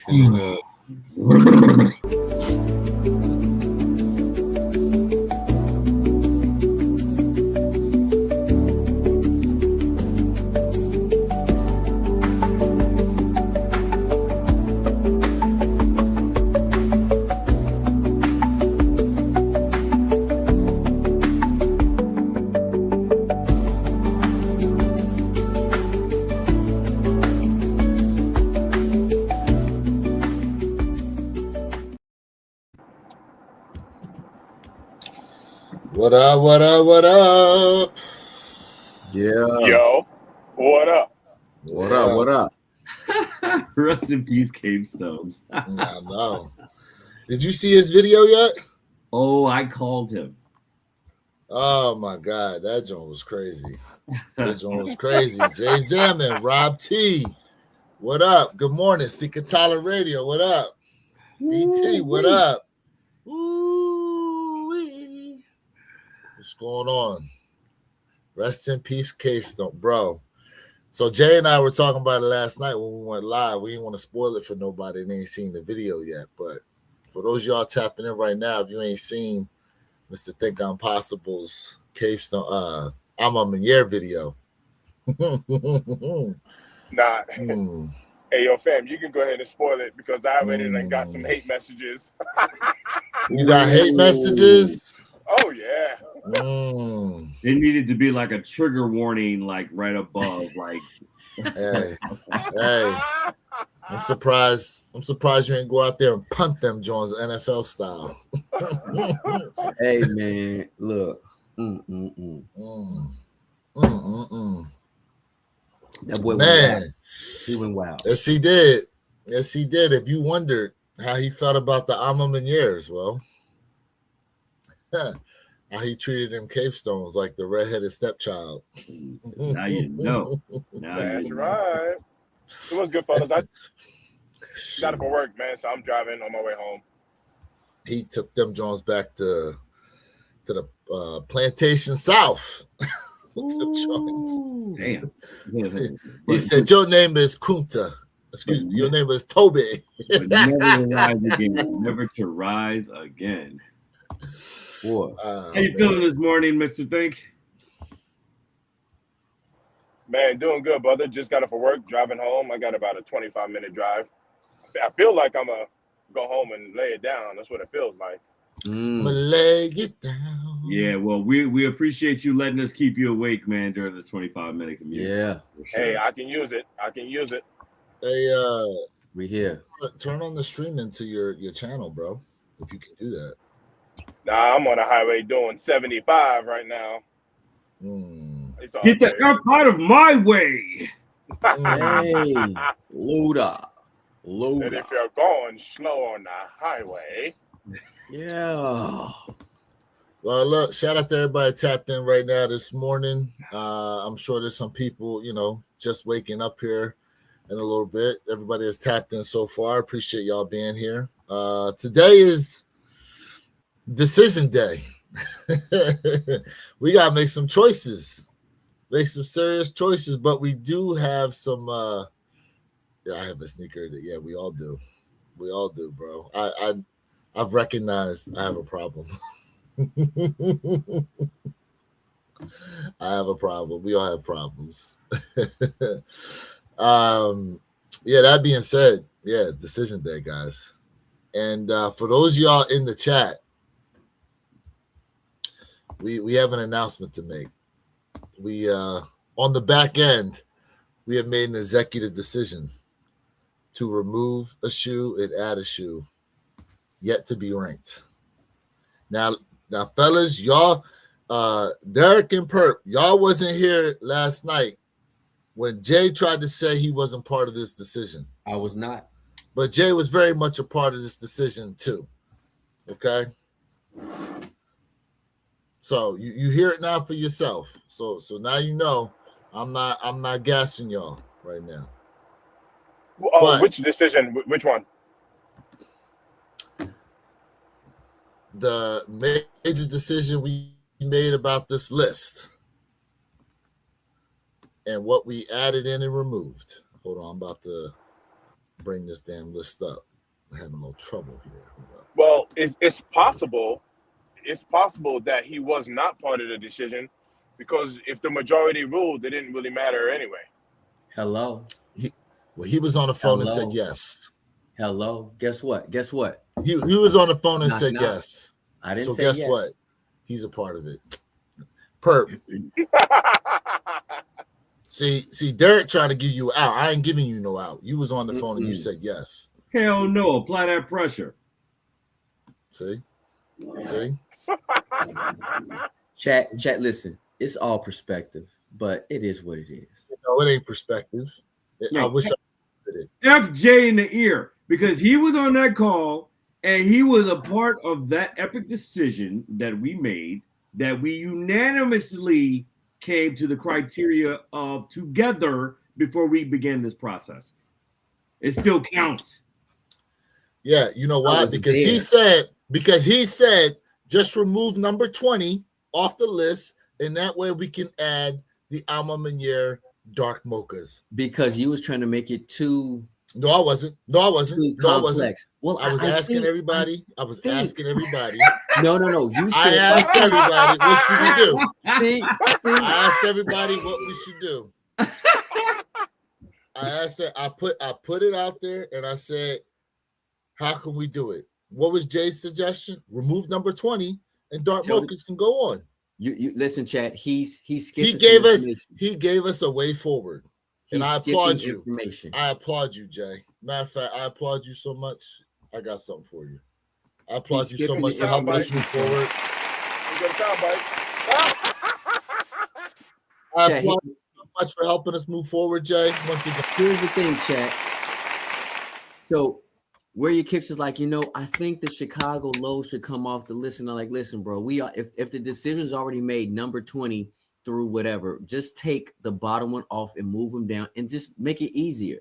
Feeling good. What up, what up, what up? Yeah. Yo, what up? What up? What up? Rest in peace, Cave Stones. I know. Did you see his video yet? Oh, I called him. Oh my God, that joint was crazy. That joint was crazy. Jay Zaman, Rob T. What up? Good morning. Sikatala Radio. What up? BT, what up? Ooh-wee. What's going on? Rest in peace, Cave Stone, bro. So Jay and I were talking about it last night when we went live. We didn't want to spoil it for nobody that ain't seen the video yet. But for those of y'all tapping in right now, if you ain't seen Mr. Think I'm Possible's Cave Stone, I'm a Meunier video. Nah. Hey, yo, fam, you can go ahead and spoil it because I already got some hate messages. You got hate messages? Oh, yeah. It needed to be like a trigger warning, like right above, like. Hey. I'm surprised you ain't go out there and punt them Jones NFL style. Hey man, look. That boy Man, he went wild. Yes, he did. Yes, he did. If you wondered how he felt about the Alma Meuniers, well, how he treated them cave stones like the redheaded stepchild. Now you know. That's right. It was good, fellas. I got it for work, man, so I'm driving on my way home. He took them Jones back to the plantation south. Damn. He said, your name is Kunta. Excuse me, your name is Toby. Never to rise again. Never to rise again. Boy. How you feeling this morning, Mr. Think? Man, doing good, brother. Just got it for work, driving home. I got about a 25-minute drive. I feel like I'm going to go home and lay it down. That's what it feels like. I'm gonna lay it down. Yeah, well, we appreciate you letting us keep you awake, man, during this 25-minute commute. Yeah. Sure. Hey, I can use it. Hey, we here. Turn on the streaming to your channel, bro. If you can do that. Nah, I'm on the highway doing 75 right now. Get the F out of my way. Hey, load up. And if you're going slow on the highway. Yeah. Well, look, shout out to everybody tapped in right now this morning. I'm sure there's some people, just waking up here in a little bit. Everybody has tapped in so far. Appreciate y'all being here. Today is decision day. We gotta make some choices, make some serious choices, but we do have some I have a sneaker that we all do, bro. I've recognized I have a problem. I have a problem. We all have problems. That being said, decision day, guys. And for those of y'all in the chat, we have an announcement to make. We on the back end, we have made an executive decision to remove a shoe and add a shoe yet to be ranked. Now, fellas, y'all, Derek and Perp, y'all wasn't here last night when Jay tried to say he wasn't part of this decision. I was not. But Jay was very much a part of this decision too. Okay? So you hear it now for yourself. So now you know I'm not gassing y'all right now. Oh, which decision? Which one? The major decision we made about this list and what we added in and removed. Hold on, I'm about to bring this damn list up. I'm having a little trouble here. Hold up. Well, it's possible. It's possible that he was not part of the decision because if the majority ruled, it didn't really matter anyway. Hello. He was on the phone and Hello. said yes. Hello. Guess what? Guess what? He was on the phone and Knock, said knock. yes. I didn't So say guess yes. what? He's a part of it. Perp. See, Derek trying to give you out. I ain't giving you no out. You was on the phone and you said yes. Hell no. Apply that pressure. See? Chat, listen. It's all perspective, but it is what it is. No, it ain't perspective. No. I wish I did it. FJ in the ear because he was on that call and he was a part of that epic decision that we made, that we unanimously came to the criteria of together before we began this process. It still counts. Yeah, you know why? was Because there. he said just remove number 20 off the list, and that way we can add the Alma Manier dark mochas. Because you was trying to make it too No, I wasn't. too complex. Well, I was asking think- everybody. No. You You I said asked everybody what should we do. See, I asked everybody what we should do. I asked that. I put it out there, and I said, "How can we do it?" What was Jay's suggestion? Remove number 20, and dark Tell me- mochas can go on. you listen, chat. He's skipping. He gave some us information. a way forward. He's and I skipping applaud you. Information. I applaud you, Jay. Matter of fact, I applaud you so much. I got something for you. I applaud He's you so skipping much the for helping us information. move forward. You got a soundbite. I Chat, applaud you so much for helping us move forward, Jay. Once again, Here's the thing, chat. So where your kicks is like, I think the Chicago low should come off the list. And I'm like, listen, bro, we are if the decision's already made, number 20 through whatever, just take the bottom one off and move them down and just make it easier.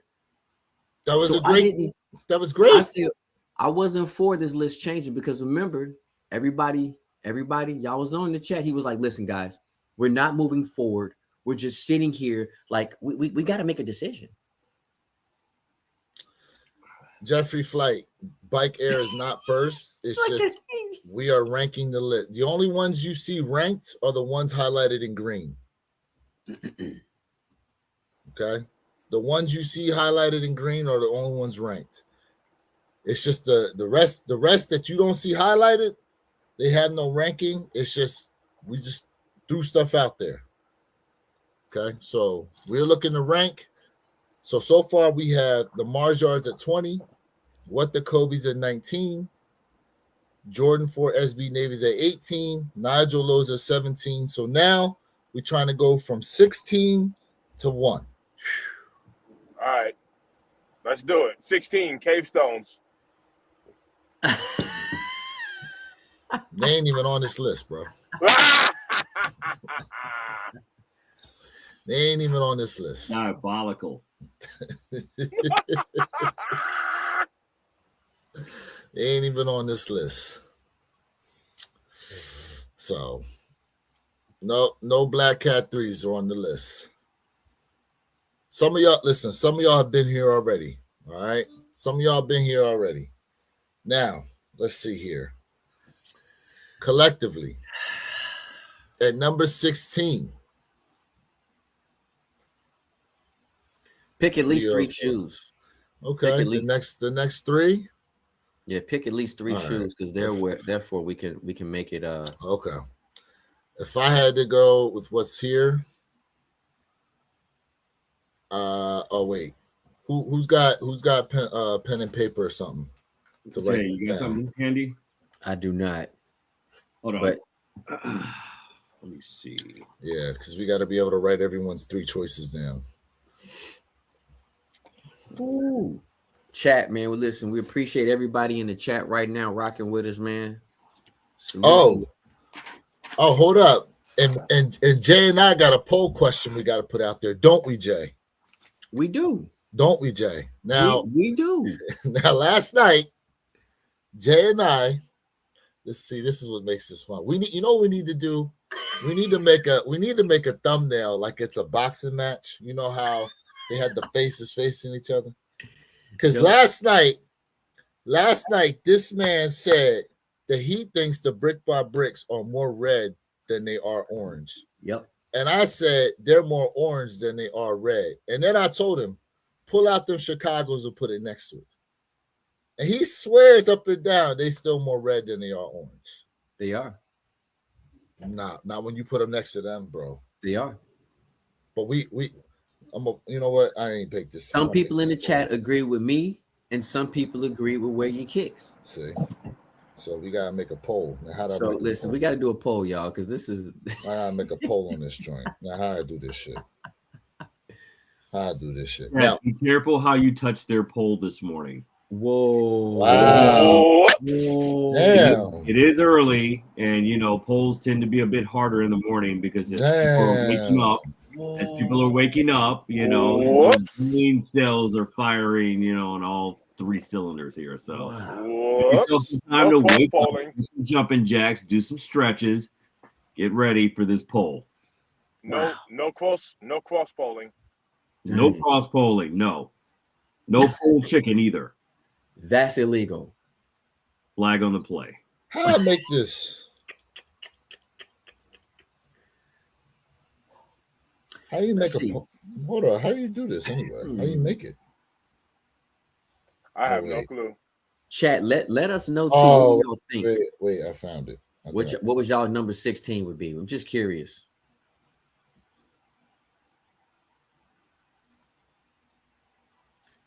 that was So a great. That was great. I said I wasn't for this list changing because remember, everybody, y'all was on the chat. He was like, listen, guys, we're not moving forward. We're just sitting here like we got to make a decision. Jeffrey Flight, Bike Air is not first. It's just we are ranking the list. The only ones you see ranked are the ones highlighted in green. Okay. The ones you see highlighted in green are the only ones ranked. It's just the rest that you don't see highlighted, they have no ranking. It's just we just threw stuff out there. Okay, so we're looking to rank. So far we have the Mars Yards at 20, What the Kobe's at 19, Jordan 4 SB Navy's at 18, Nigel Lowe's at 17. So now we're trying to go from 16 to 1. All right, let's do it. 16 Cave Stones. They ain't even on this list, bro. They ain't even on this list. Diabolical. They ain't even on this list. So no Black Cat 3s are on the list. Some of y'all have been here already. All right. Some of y'all have been here already. Now, let's see here. Collectively, at number 16. Pick at least 3 Yeah. shoes. Okay. Pick at least- The next 3. Yeah, pick at least 3 All right. shoes because therefore we can make it Okay. If I had to go with what's here, oh wait, who's got pen and paper or something to write Okay, this you got down? something handy? I do not. Hold on. But Let me see. Yeah, because we got to be able to write everyone's 3 choices down. ooh, chat, man. Well, listen, we appreciate everybody in the chat right now rocking with us, man. Salute. Oh, hold up, and Jay and I got a poll question we got to put out there, don't we, Jay? We do. Don't we, Jay? Now, we do. now, last night, Jay and I. Let's see. This is what makes this fun. We need, what we need to do. We need to make a thumbnail like it's a boxing match. You know how they had the faces facing each other. Because Yep. last night, this man said that he thinks the Brick by Bricks are more red than they are orange. Yep. And I said they're more orange than they are red. And then I told him, pull out them Chicago's and put it next to it. And he swears up and down they still more red than they are orange. They are. Nah, not when you put them next to them, bro. They are. But you know what? I ain't picked this. Some people in the chat agree with me, and some people agree with where you kicks. See, so we gotta make a poll. Now, how do So I make listen, we got to do a poll, y'all, because this is. I gotta make a poll on this joint. Now, how I do this shit? How I do this shit? Yeah, Now, be careful how you touch their poll this morning. Whoa! Wow. Whoa. damn, It is early, and polls tend to be a bit harder in the morning because as people are waking up. As people are waking up, Whoops. the brain cells are firing, on all three cylinders here. So Wow. give Whoops. yourself some time No to wake up, cross-polling. do some jumping jacks, do some stretches, get ready for this poll. No cross polling. No Dang. cross polling, no poll chicken either. That's illegal. Flag on the play. how I make this? How you make Let's a see. poll? Hold on, how you do this anyway? How you make it? I have no wait. clue. Chat, let us know too. Oh, What y'all think? Wait, I found it. Okay. What was y'all number 16 would be? I'm just curious.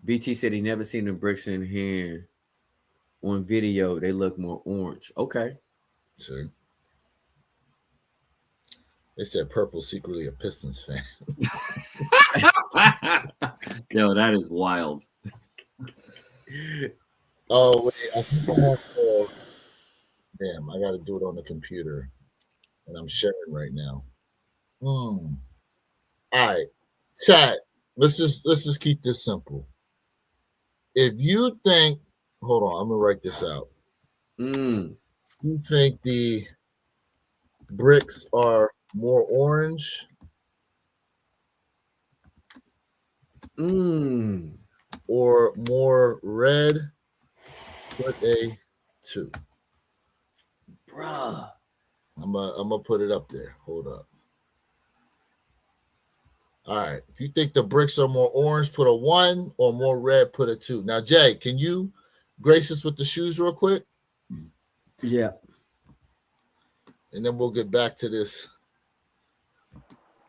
BT said he never seen the bricks in here on video. They look more orange. Okay. See? They said Purple secretly a Pistons fan. Yo, that is wild. Oh wait, I think I'm on for. Damn, I got to do it on the computer, and I'm sharing right now. All right, chat. Let's just keep this simple. If you think, hold on, I'm gonna write this out. You think the bricks are more orange or more red? Put a 2. Bruh. I'm gonna put it up there. Hold up. All right. If you think the bricks are more orange, put a 1, or more red, put a 2. Now, Jay, can you grace us with the shoes real quick? Yeah. And then we'll get back to this.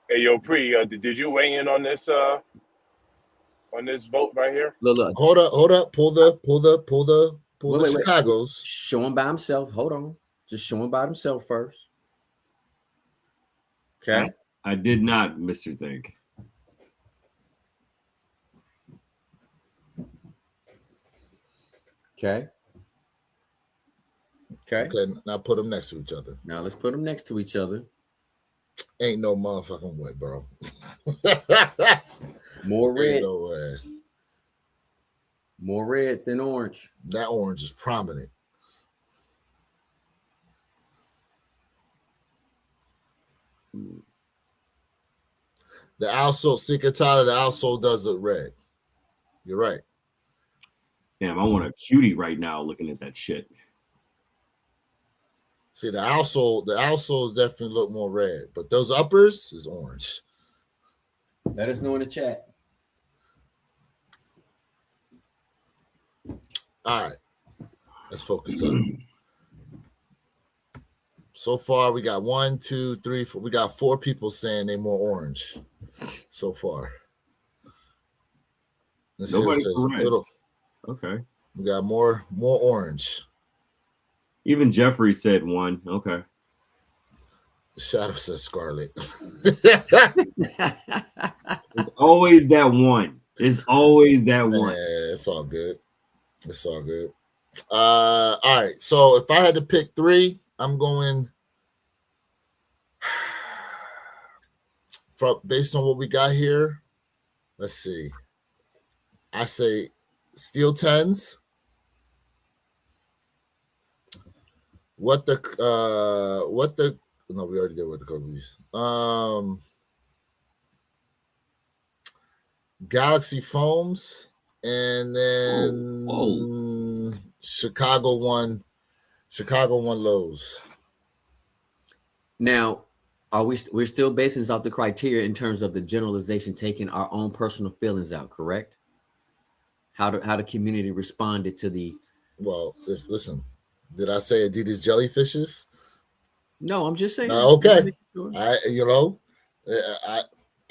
Hey, yo, did you weigh in on this vote right here? Look. Hold up. Pull the Wait. Chicago's. Show him by himself. Hold on. Just show him by himself first. Okay. I did not, Mr. Think. Okay. Okay, now put them next to each other. Now let's put them next to each other. Ain't no motherfucking way, bro. More red. Ain't no way. More red than orange. That orange is prominent. The outsole, Sikatana, the outsole does look red. You're right. Damn, I want a cutie right now looking at that shit. See, the outsoles definitely look more red, but those uppers is orange. Let us know in the chat. All right. Let's focus up. So far, we got 1, 2, 3, 4. We got 4 people saying they're more orange so far. Let's see what it says. Little. Okay. We got more orange. Even Jeffrey said 1. Okay. Shadow says scarlet. It's always that one. It's always that one. Yeah, it's all good. It's all good. All right. So if I had to pick 3, I'm going from based on what we got here. Let's see. I say steel 10s. No, we already did what the Kobe's. Galaxy foams And then Whoa. Chicago won Lowe's. Now, we're still basing this off the criteria in terms of the generalization, taking our own personal feelings out, correct? How the community responded to the. Well, listen, did I say Adidas jellyfishes? No, I'm just saying. Okay. Sure.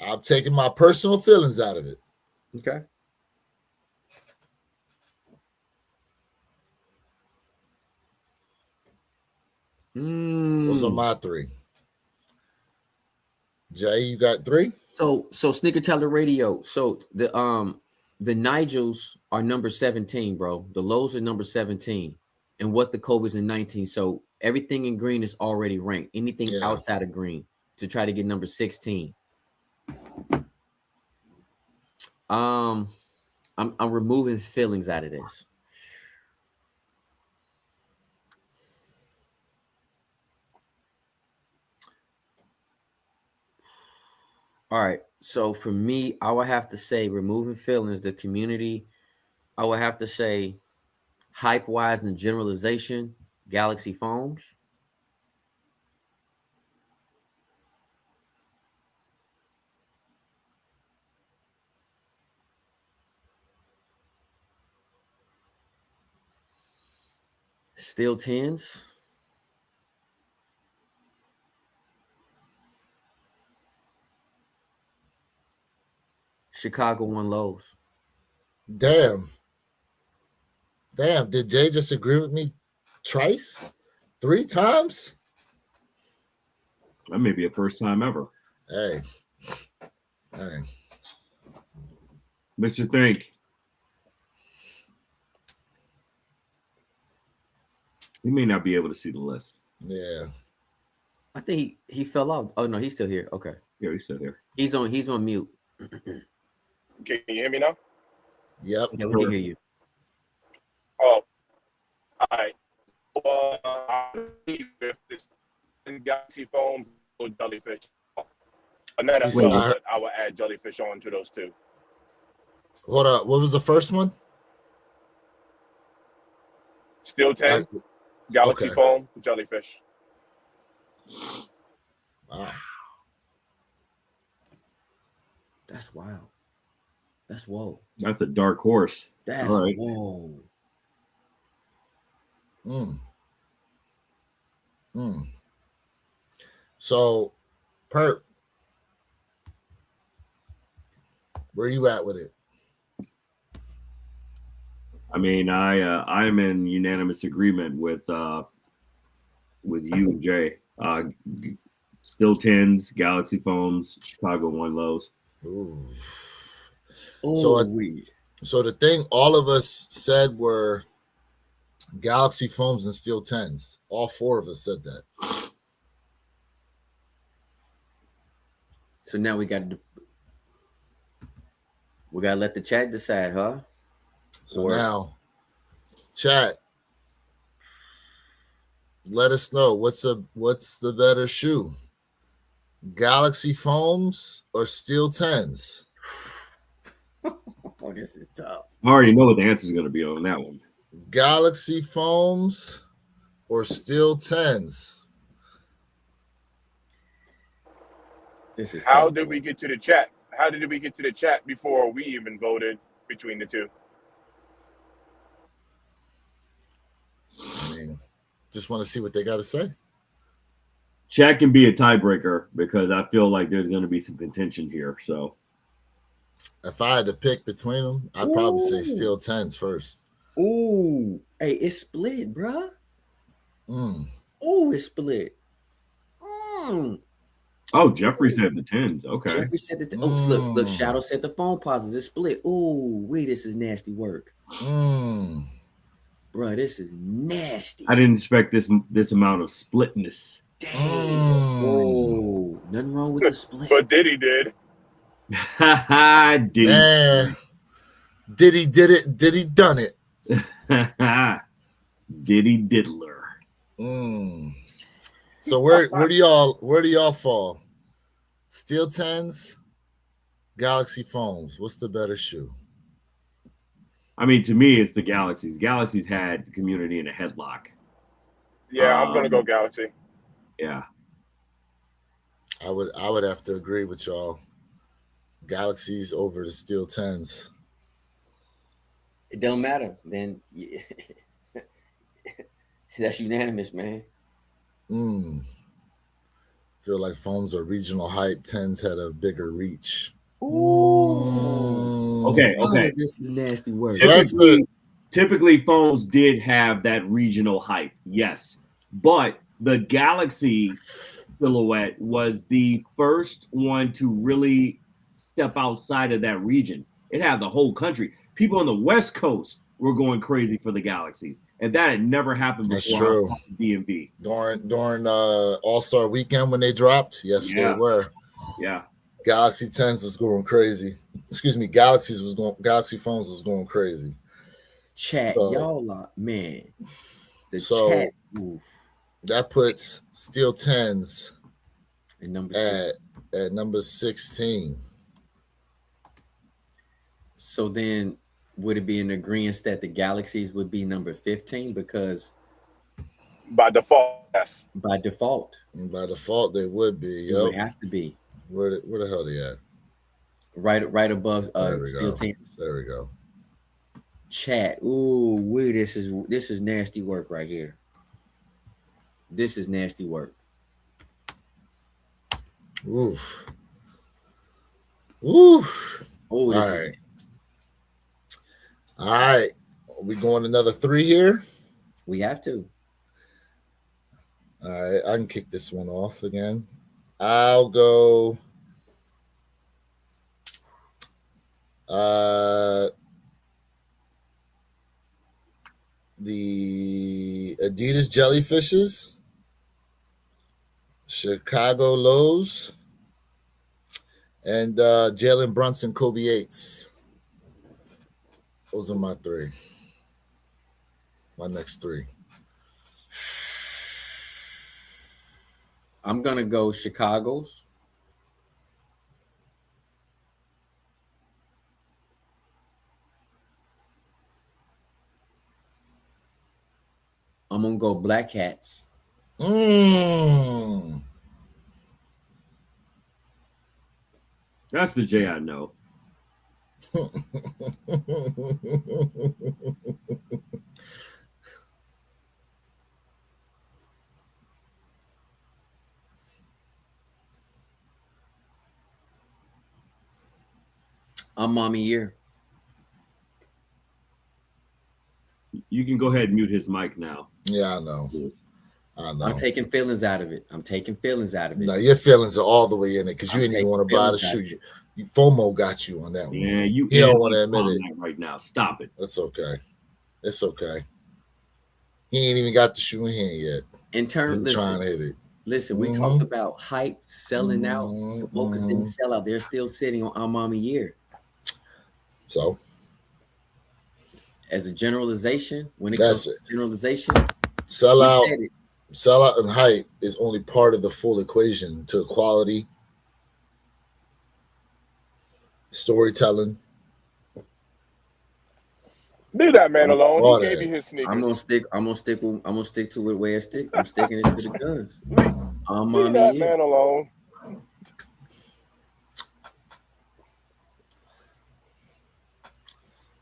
I'm taking my personal feelings out of it. Okay. Those are my 3. Jay, you got 3? So Sneaker Teller Radio. So the Nigels are number 17, bro. The Lows are number 17. And What the Kobe's in 19. So everything in green is already ranked. Anything outside of green to try to get number 16. I'm removing feelings out of this. All right. So for me, I would have to say removing feelings, the community. I would have to say hype wise and generalization, Galaxy Foams. Steel 10s. Chicago won Lowe's. Damn. Did Jay just agree with me twice? 3 times? That may be a first time ever. Hey. Mr. Think. He may not be able to see the list. Yeah. I think he fell off. Oh no, he's still here. Okay. Yeah, he's still here. He's on mute. Can you hear me now? Yep. Yeah, we can hear you. Oh, all right. If this Galaxy Foam or Jellyfish, another Wait, but I will add Jellyfish on to those 2. Hold up. What was the first one? Steel 10, Galaxy okay. Foam, Jellyfish. Wow. That's wild. That's whoa. That's a dark horse. That's all right. Whoa. So, Perp, where you at with it? I mean, I'm in unanimous agreement with you and Jay. Steel 10s, Galaxy Foams, Chicago won Lowe's. Ooh. So the thing all of us said were Galaxy Foams and Steel 10s. All 4 of us said that. So now we got to let the chat decide, huh? So now, chat, let us know what's the better shoe, Galaxy Foams or Steel 10s? Oh, this is tough. I already know what the answer is going to be on that one. Galaxy Foams or Steel 10s? This is How tough. did we get to the chat? How did we get to the chat before we even voted between the 2? I mean, just want to see what they got to say. Chat can be a tiebreaker because I feel like there's going to be some contention here. So if I had to pick between them, I'd probably say Steel 10s first. Ooh, hey, it's split, bruh. Ooh, it's split. Oh, Jeffrey said the 10s. Okay. Jeffrey said that. Look, Shadow said the phone pauses. It's split. Ooh, this is nasty work. Bro, this is nasty. I didn't expect this amount of splitness. Dang. Whoa, nothing wrong with the split. But Diddy did. Diddy did it. Diddy done it. Diddy diddler. So where do y'all fall? Steel 10s, Galaxy Foams. What's the better shoe? I mean, to me, it's the Galaxies. Galaxies had the community in a headlock. Yeah, I'm gonna go Galaxy. Yeah. I would have to agree with y'all. Galaxies over the Steel 10s. It don't matter. Then yeah. That's unanimous, man. Feel like phones are regional hype. 10s had a bigger reach. Ooh. Okay. Oh, this is nasty work. So that's Typically, phones did have that regional hype, yes. But the Galaxy silhouette was the first one to really step outside of that region. It had the whole country. People on the West Coast were going crazy for the Galaxies, and that had never happened That's before. true. DMV During All-Star weekend when they dropped, yes, they Yeah. were. Yeah. Galaxy 10s was going crazy. Excuse me, Galaxy phones was going crazy. Chat, So- y'all are man. The So- chat oof, That puts Steel 10s at number 6. at number 16. So then would it be an agreement that the Galaxies would be number 15 because By default, yes. by default And by default, they would be. it would Yep. have to be Where the hell they at? right above There we Steel go. 10s. There we go. Chat. Ooh, this is nasty work right here. This is nasty work. Oof. Oof. Oh, All this right. is All right. Are we going another 3 here? we have to. All right. I can kick this one off again. I'll go. The Adidas Jellyfishes, Chicago Lows, and Jalen Brunson Kobe Yates. Those are my 3. My next 3. I'm gonna go Chicago's. I'm gonna go Black Cats. That's the J I know. I'm Mommy Year. You can go ahead and mute his mic now. Yeah, I know. I'm taking feelings out of it. No, your feelings are all the way in it because you I'm didn't even taking want to buy the feelings out of shoe. You FOMO got you on that one. Yeah, you don't want to admit on it. that right now. Stop it. That's okay. It's okay. He ain't even got the shoe in hand yet. In turn, He's trying to hit it. listen, we talked about hype selling out. The Mochas didn't sell out. They're still sitting on Mommy Year. So As a generalization, when it That's comes to generalization, sell we out. said it. Sellout and hype is only part of the full equation to quality, storytelling. Leave that man alone. All He gave that. you his sneakers. I'm gonna stick to it where it stick. I'm sticking it to the guns. I'm Leave Mommy that Year. man alone.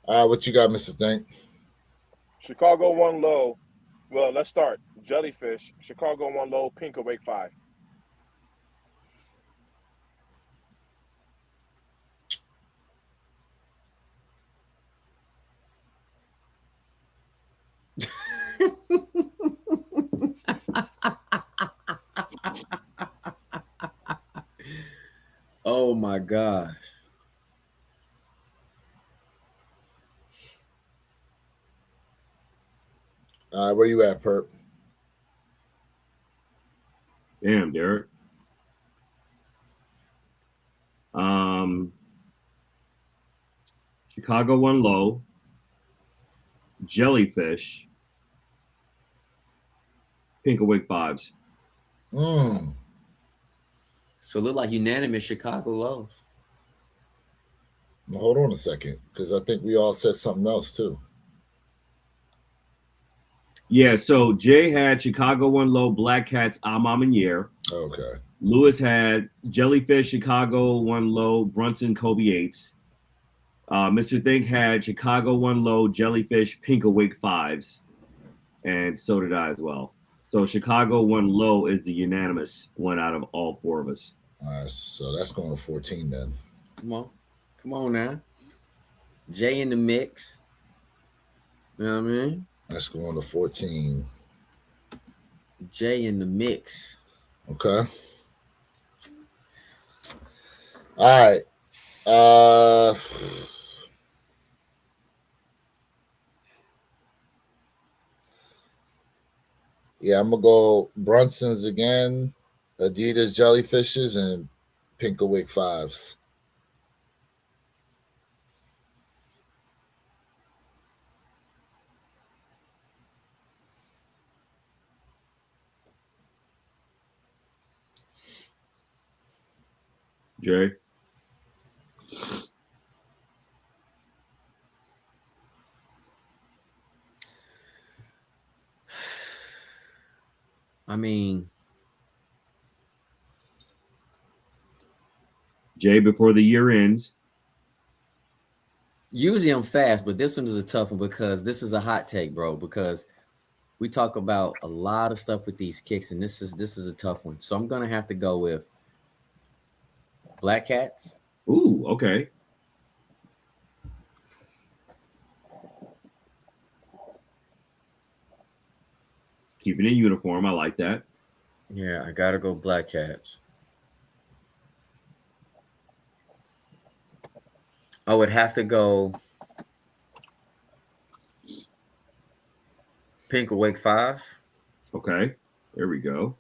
What you got, Mr. Think? Chicago 1 low. Well, let's start. Jellyfish. Chicago 1 low. Pink Awake 5. Oh my gosh. Where you at, Perp? Damn, Derek. Chicago 1 low. Jellyfish. Pink Awake 5s. So it look like unanimous Chicago lows. Hold on a second, because I think we all said something else too. Yeah, so Jay had Chicago 1 low, Black Cats, Amamanier. Okay. Lewis had Jellyfish, Chicago 1 low, Brunson, Kobe Yates. Mr. Think had Chicago 1 low, Jellyfish, Pink Awake 5s. And so did I as well. So Chicago 1 low is the unanimous one out of all four of us. All right, so that's going to 14 then. Come on now. Jay in the mix. You know what I mean? That's going to 14. Jay in the mix. Okay. All right. Yeah, I'm gonna go Brunson's again, Adidas Jellyfishes, and Pink Awake 5s. Jay? I mean, Jay, before the year ends. usually I'm fast, but this one is a tough one because this is a hot take, bro. Because we talk about a lot of stuff with these kicks, and this is a tough one. So I'm gonna have to go with Black Cats. Ooh, okay. Keeping it uniform. I like that. Yeah, I gotta go Black Cats. I would have to go Pink Awake 5. Okay. There we go.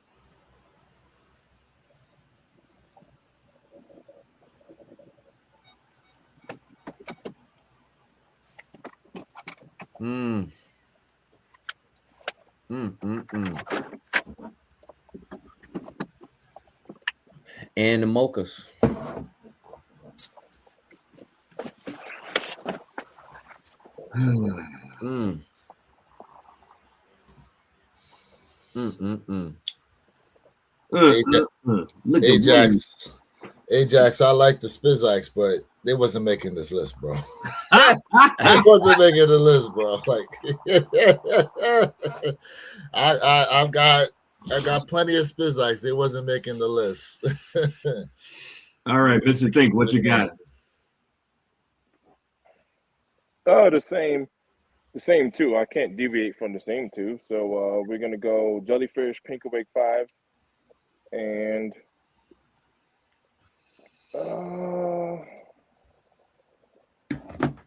Mm. And the mochas. Mm. Look at Ajax, I like the Spizikes, but they wasn't making this list, bro. They wasn't making the list, bro. Like, I got plenty of Spizikes. They wasn't making the list. All right, Mr. Think, what you got? Oh, the same two. I can't deviate from the same two. So we're gonna go Jellyfish, Pink Awake 5s, and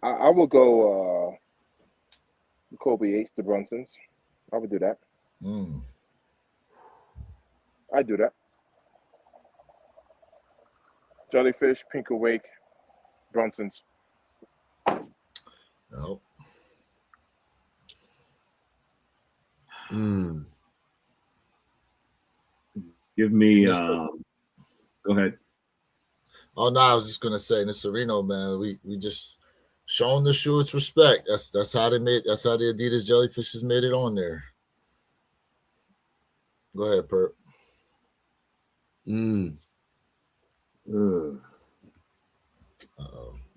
I will go Kobe Yates, the Brunsons. I would do that. I do that. Jellyfish, Pink Awake, Brunsons. No. Give me go ahead. Oh no, I was just gonna say Nisarino, man. We just showing the shoe its respect. That's how the Adidas Jellyfishes made it on there. Go ahead, Perp.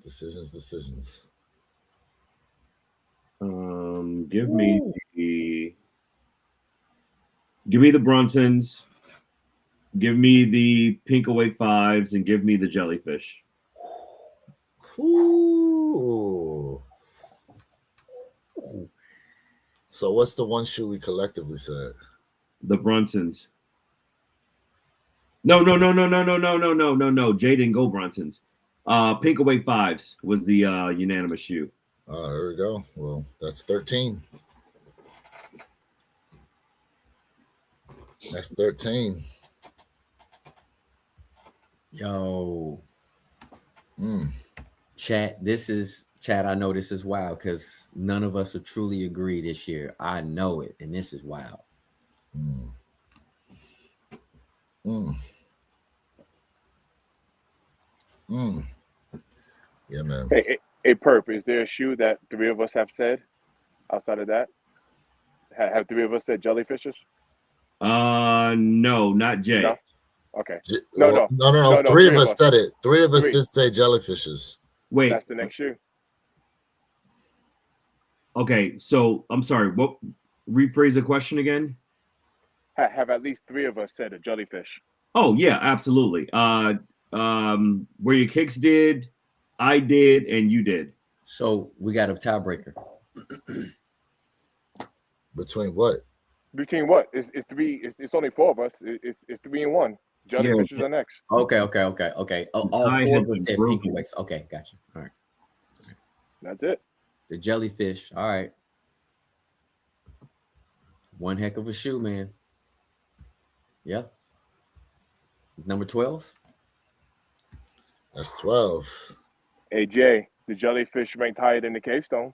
Decisions. Give me the Brunsons, give me the Pink Awake 5s, and give me the Jellyfish. Ooh. So what's the one shoe we collectively said? The Brunsons. No. Jay didn't go Brunsons. Pink Awake 5s was the unanimous shoe. There we go. Well, that's 13. That's 13. Yo. Chat, I know this is wild because none of us will truly agree this year. I know it, and this is wild. Yeah, man. Hey, Perp, is there a shoe that three of us have said outside of that? Have three of us said jellyfishes? No, not Jay. No. Okay. No, Well, no, no. no. Three Three of of us us. said it. Three of us Three. did say jellyfishes. Wait. That's the next shoe. Okay, so I'm sorry. What? Rephrase the question again. Have at least three of us said a jellyfish? Oh yeah, absolutely. Where your kicks did, I did, and you did. So we got a tiebreaker. Between what? Between what? It's three. It's only four of us. It's 3-1. Jellyfishes are next. Okay. All I four have of us been said broken. pink wicks. Okay, gotcha. All right. That's it. The jellyfish. All right. One heck of a shoe, man. Yeah. Number 12. That's 12. Hey Jay, the jellyfish ranked higher than the cave stones.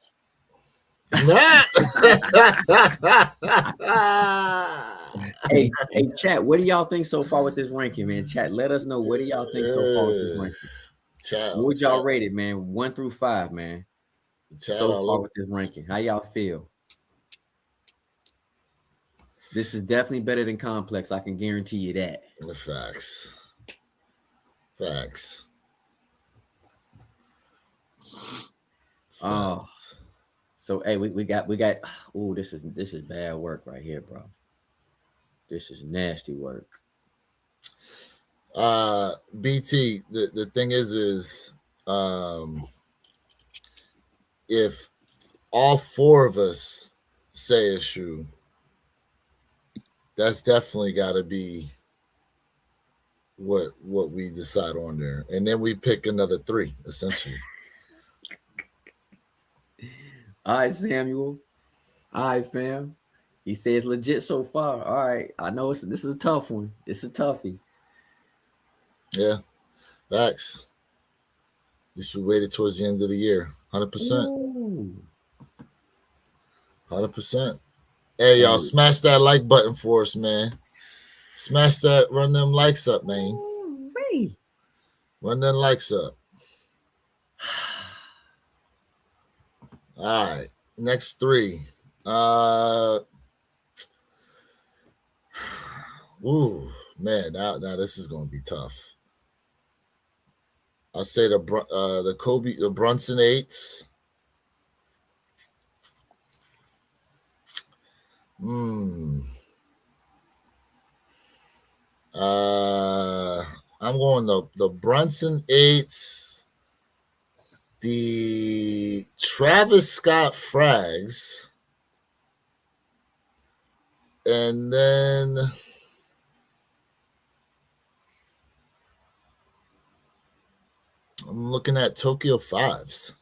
Hey, chat. What do y'all think so far with this ranking, man? Chat, let us know. What do y'all think so far with this ranking? What would y'all rate it, man? 1 through 5, man. So far with this ranking, how y'all feel? This is definitely better than Complex. I can guarantee you that. The facts. Oh, so hey, we got. Oh, this is bad work right here, bro. This is nasty work. BT, the thing is if all four of us say a shoe, that's definitely got to be what we decide on there, and then we pick another 3 essentially. All right, Samuel. All right, fam. He says legit so far. All right, I know this is a tough one. It's a toughie. Yeah, facts. At least we waited towards the end of the year. 100%. 100%. Hey, y'all, smash that like button for us, man. Smash that, run them likes up, man. Run them likes up. All right, next 3. Ooh, man, now this is gonna be tough. I'll say the Brunson 8s. I'm going the Brunson 8s, the Travis Scott Frags, and then I'm looking at Tokyo 5s.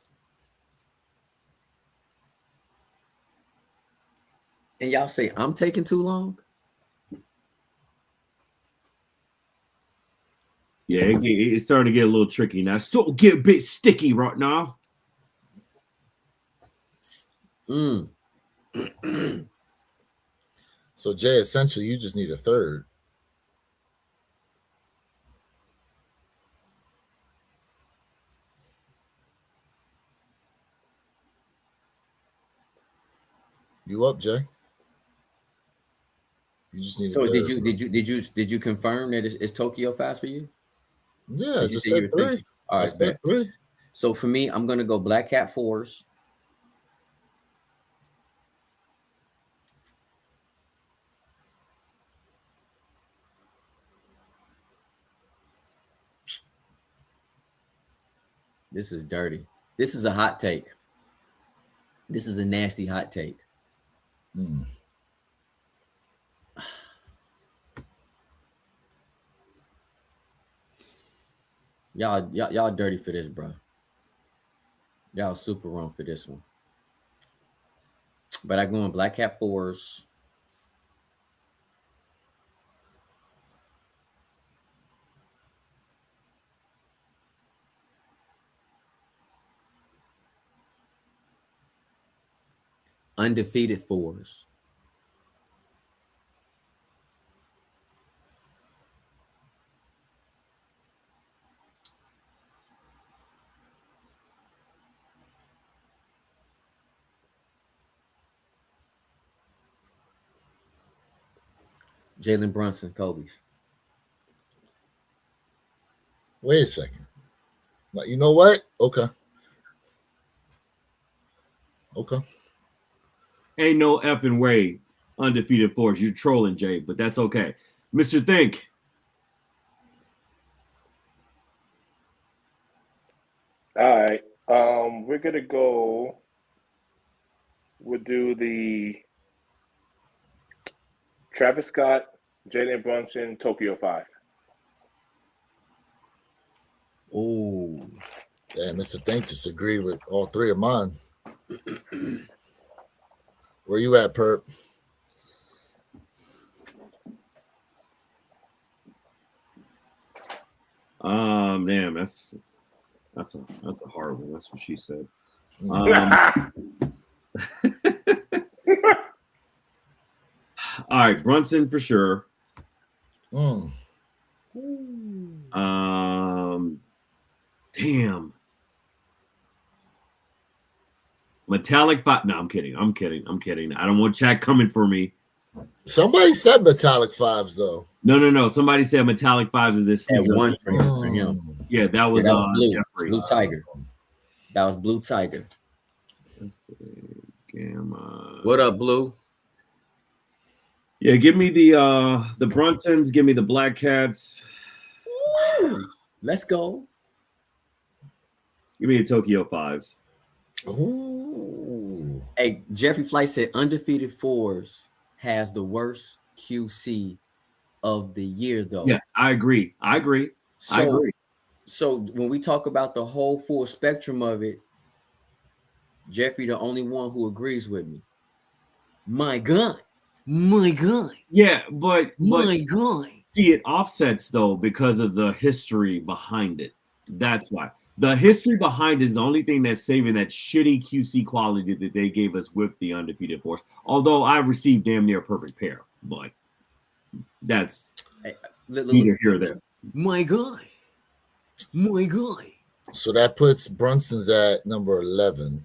And y'all say I'm taking too long? Yeah, it's starting to get a little tricky now. Still get a bit sticky right now. So Jay, essentially, you just need a 3rd. You up, Jay? You just need. So did you confirm that it's Tokyo 5 for you? Yeah, Did you say you were 3? All right, bet. 3. So for me, I'm gonna go Black Cat 4s. This is dirty. This is a hot take. This is a nasty hot take. Y'all dirty for this, bro. Y'all super wrong for this one. But I go in Black Cat 4s. Undefeated 4s. Jalen Brunson, Kobe's. Wait a second. Now, you know what? Okay. Ain't no effing way undefeated force. You're trolling, Jay, but that's okay. Mr. Think. All right. We're gonna go. We'll do the Travis Scott, Jalen Brunson, Tokyo 5. Oh, Damn, Mr. Think just agreed with all three of mine. Where you at, Perp? Damn, that's a hard one. That's what she said. All right, Brunson for sure. Damn. Metallic 5. No, I'm kidding. I don't want chat coming for me. Somebody said Metallic 5s though. No. Somebody said Metallic 5s is this. that one for him. Yeah, that was, Blue. Jeffrey. Blue Tiger. That was Blue Tiger. Gamma. What up, Blue? Yeah, give me the Brunsons. Give me the Black Cats. Woo! Let's go. Give me the Tokyo 5s. Ooh. Hey, Jeffrey Flight said undefeated fours has the worst QC of the year, though. Yeah, I agree. So when we talk about the whole full spectrum of it, Jeffrey, the only one who agrees with me. My God. Yeah, but My God. see, it offsets though because of the history behind it. That's why. The history behind it is the only thing that's saving that shitty QC quality that they gave us with the undefeated force. Although I received damn near a perfect pair, but that's neither here or there. My God. So that puts Brunson's at number 11.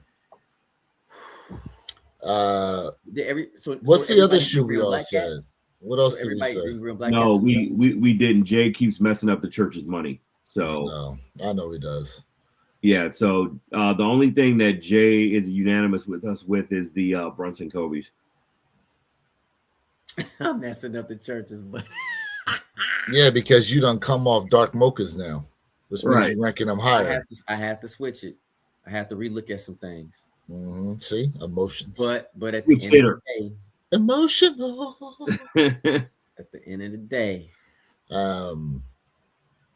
What's the other shoe we all said? What else did we say? No, we didn't. Jay keeps messing up the church's money. So I know he does. Yeah. So the only thing that Jay is unanimous with us with is the Brunson Kobe's. I'm messing up the churches, but yeah, because you done come off dark mochas now, which means you're ranking them higher. I have to switch it. I have to relook at some things. Mm-hmm. See, emotions. But at the end of the day, emotional. At the end of the day,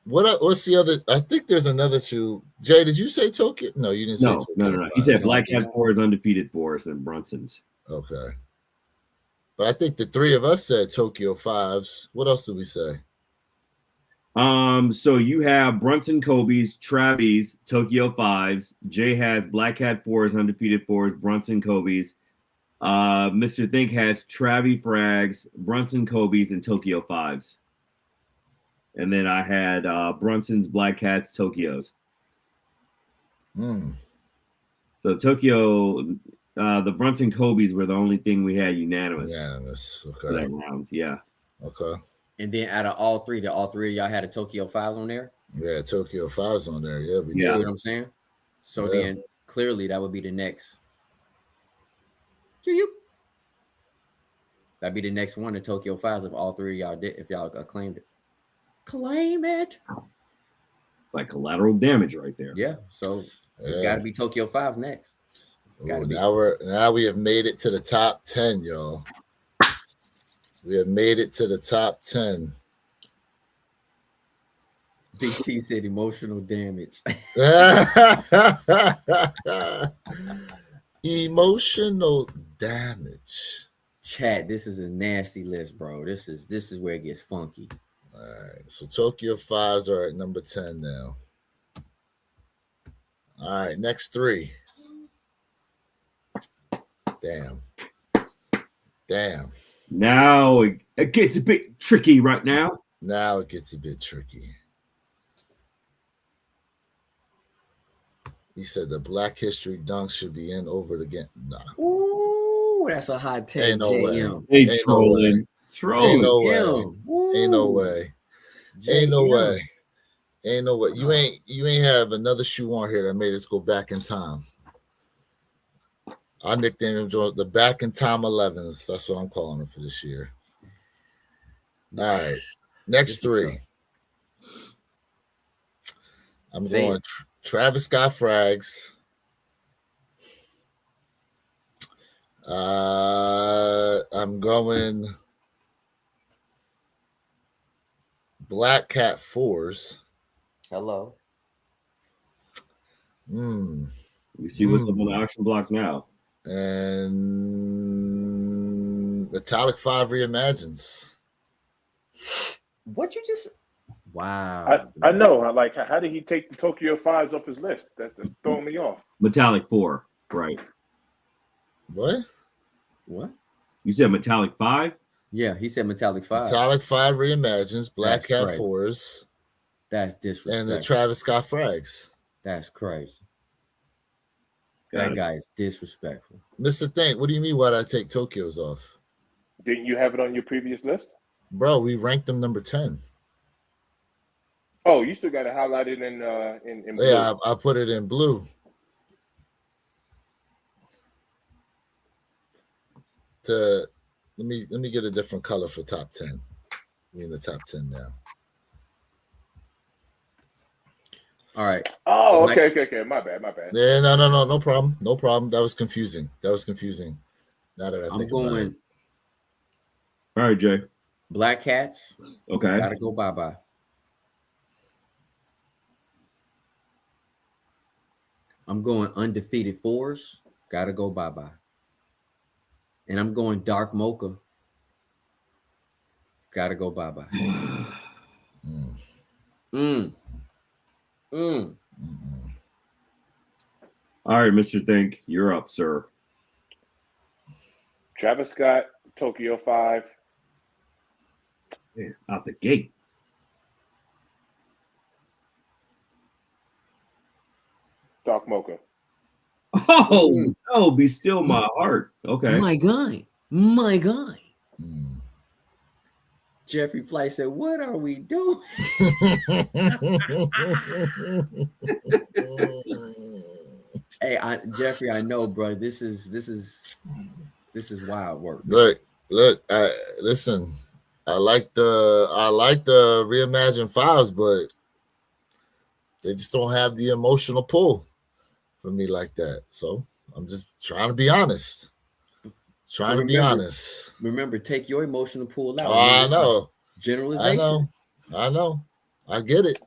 what's the other? I think there's another shoe. Jay, did you say Tokyo? No, you didn't say Tokyo. No. He said Black Cat 4 is undefeated for us and Brunson's. Okay. But I think the three of us said Tokyo 5s. What else did we say? So you have Brunson Kobe's, Travis, Tokyo 5s. Jay has Black Cat 4s, undefeated 4s, Brunson Kobe's. Mr. Think has Travis Frags, Brunson Kobe's, and Tokyo 5s. And then I had Brunson's, Black Cats, Tokyo's. So Tokyo, the Brunson Kobe's were the only thing we had unanimous. Okay. For that round, yeah. Okay. And then out of all three of y'all had a Tokyo 5s on there? Yeah, Tokyo 5s on there. Yeah, we did. You see what I'm saying? So then clearly that would be the next. That'd be the next one, the Tokyo 5s if all three of y'all did, if y'all claimed it. Claim it. Like collateral damage right there. Yeah. So it's got to be Tokyo 5s next. Ooh, now we have made it to the top 10, y'all. We have made it to the top 10. Big T said emotional damage. Emotional damage. Chat, this is a nasty list, bro. This is where it gets funky. All right. So Tokyo 5s are at number 10 now. All right, next three. Damn. Now it gets a bit tricky right now. Now it gets a bit tricky. He said the Black History dunk should be in over it again. Nah. Ooh, that's a hot take. Ain't no way. They trolling. Ain't trolling. no way. Damn. Ain't no Woo. way. Ain't no JM. way. Ain't no way. You ain't have another shoe on here that made us go back in time. I nicknamed them the back in time 11s. That's what I'm calling them for this year. All right. Next This is three. tough. I'm Say going it. Travis Scott Frags. I'm going Black Cat 4s. Hello. Mm. We see what's up on the auction block now. And Metallic 5 Reimagines. What you just? Wow. I know. Like, how did he take the Tokyo Fives off his list? That's throwing me off. Metallic 4, right? What? What? You said Metallic 5? Yeah, he said Metallic 5. Metallic 5 Reimagines, Black That's Cat crazy. 4s, That's and disrespectful. the Travis Scott Frags. That's crazy. Got That it. guy is disrespectful. Mr. Think, what do you mean why'd I take Tokyo's off? Didn't you have it on your previous list? Bro, we ranked them number 10. Oh, you still got it highlighted in blue. Yeah, I put it in blue. Let me get a different color for top 10. We in the top 10 now. All right. Oh, okay. My bad. Yeah, no problem. No problem. That was confusing. Now that I I'm think about it. going All right, Jay. Black Cats. Okay. Gotta go bye-bye. I'm going Undefeated 4s. Gotta go bye-bye. And I'm going Dark Mocha. Gotta go bye-bye. Mm. All right, Mr. Think, you're up, sir. Travis Scott, Tokyo 5. Yeah, out the gate. Dark Mocha. Oh, no, be still my heart. Okay. My guy. Mm. Jeffrey Flight said, "What are we doing?" Hey, Jeffrey, I know, bro. This is wild work. Look. Listen. I like the reimagined files, but they just don't have the emotional pull for me like that. So I'm just trying to be honest. Remember, take your emotional pull out. Oh, I know. Generalization. I know. I get it.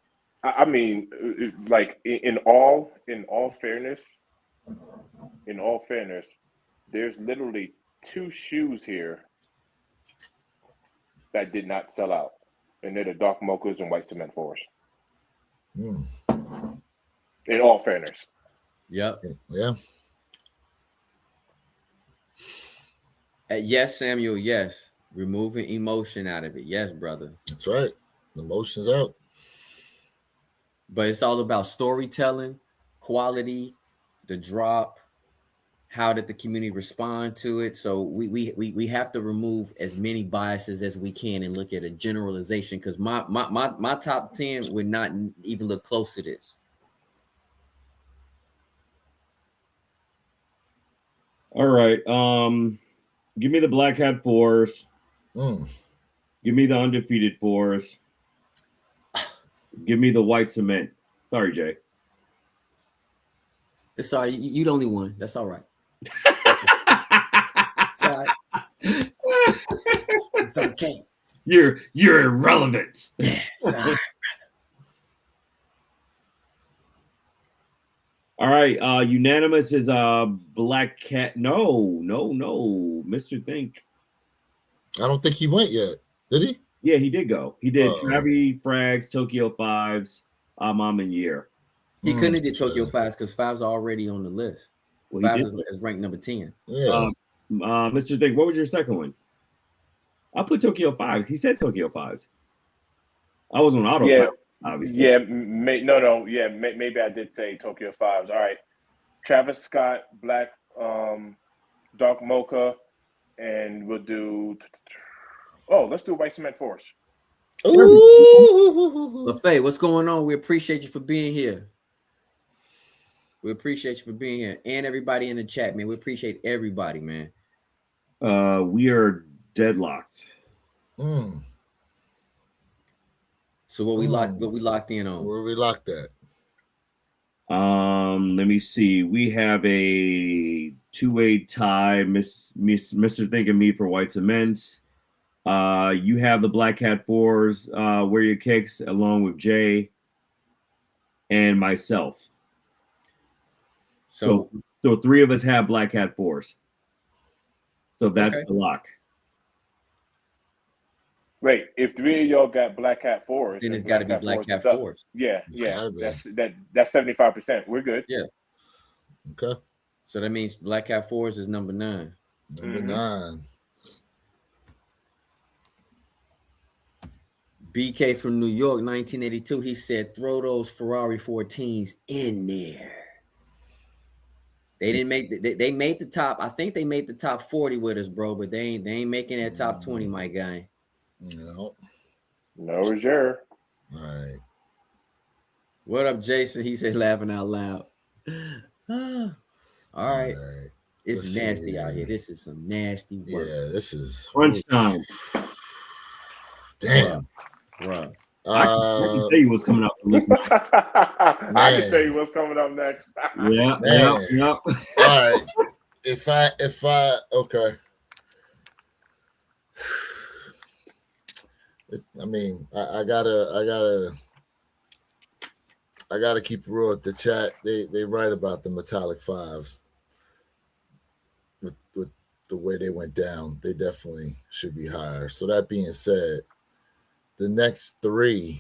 I mean, like in all fairness, there's literally 2 shoes here that did not sell out, and they're the Dark Mochas and White Cement 4s. Mm. In all fairness. Yep. Yeah. Yes, Samuel. Yes. Removing emotion out of it. Yes, brother. That's right. The emotion's out. But it's all about storytelling, quality, the drop, how did the community respond to it. So we have to remove as many biases as we can and look at a generalization, because my top 10 would not even look close to this. All right. Give me the Black Hat 4s. Mm. Give me the Undefeated 4s. Give me the White Cement. Sorry, Jay. It's all right. You the only one. That's all right. It's all right. It's okay. You're irrelevant. It's all right. All right. Unanimous is Black Cat. No, Mr. Think. I don't think he went yet. Did he? Yeah, he did go. He did Uh-oh. Travis Frags, Tokyo 5s, Mom and Year. He couldn't have did Tokyo 5s because 5s are already on the list. Well, he 5s did. is ranked number 10. Yeah. Mr. Think, what was your second one? I put Tokyo 5. He said Tokyo 5s. I was on auto. Yeah. Obviously. Yeah, no. Yeah, maybe I did say Tokyo 5s. All right. Travis Scott, Black, Dark Mocha, and we'll do Oh, let's do white cement force. Ooh. LaFay, what's going on? We appreciate you for being here. We appreciate you for being here. And everybody in the chat, man. We appreciate everybody, man. We are deadlocked. So what we locked in on? Where we locked at? Let me see. We have a 2-way tie. Mr. Think of Me for white cements. You have the Black Cat Fours, Where Your Kicks, along with Jay and myself. So three of us have Black Cat Fours. So that's the lock. Wait, if 3 of y'all got Black Cat Fours, then it's got to be Black Cat Fours. Yeah. That's 75%. We're good. Yeah. Okay. So that means Black Cat Fours is number 9. Number 9. BK from New York, 1982. He said, "Throw those Ferrari 14s in there." They didn't make they made the top. I think they made the top 40 with us, bro. But they ain't making that top 20, my guy. No. No reserve. All right. What up, Jason? He said, laughing out loud. All right. It's nasty out here. This is some nasty work. Yeah, this is crunch time. Damn. Bro. I can tell you what's coming up. Listen. I can tell you what's coming up next. Yeah. All right. If I okay. I mean, I gotta keep it real with the chat. They write about the metallic fives with the way they went down. They definitely should be higher. So that being said, the next 3.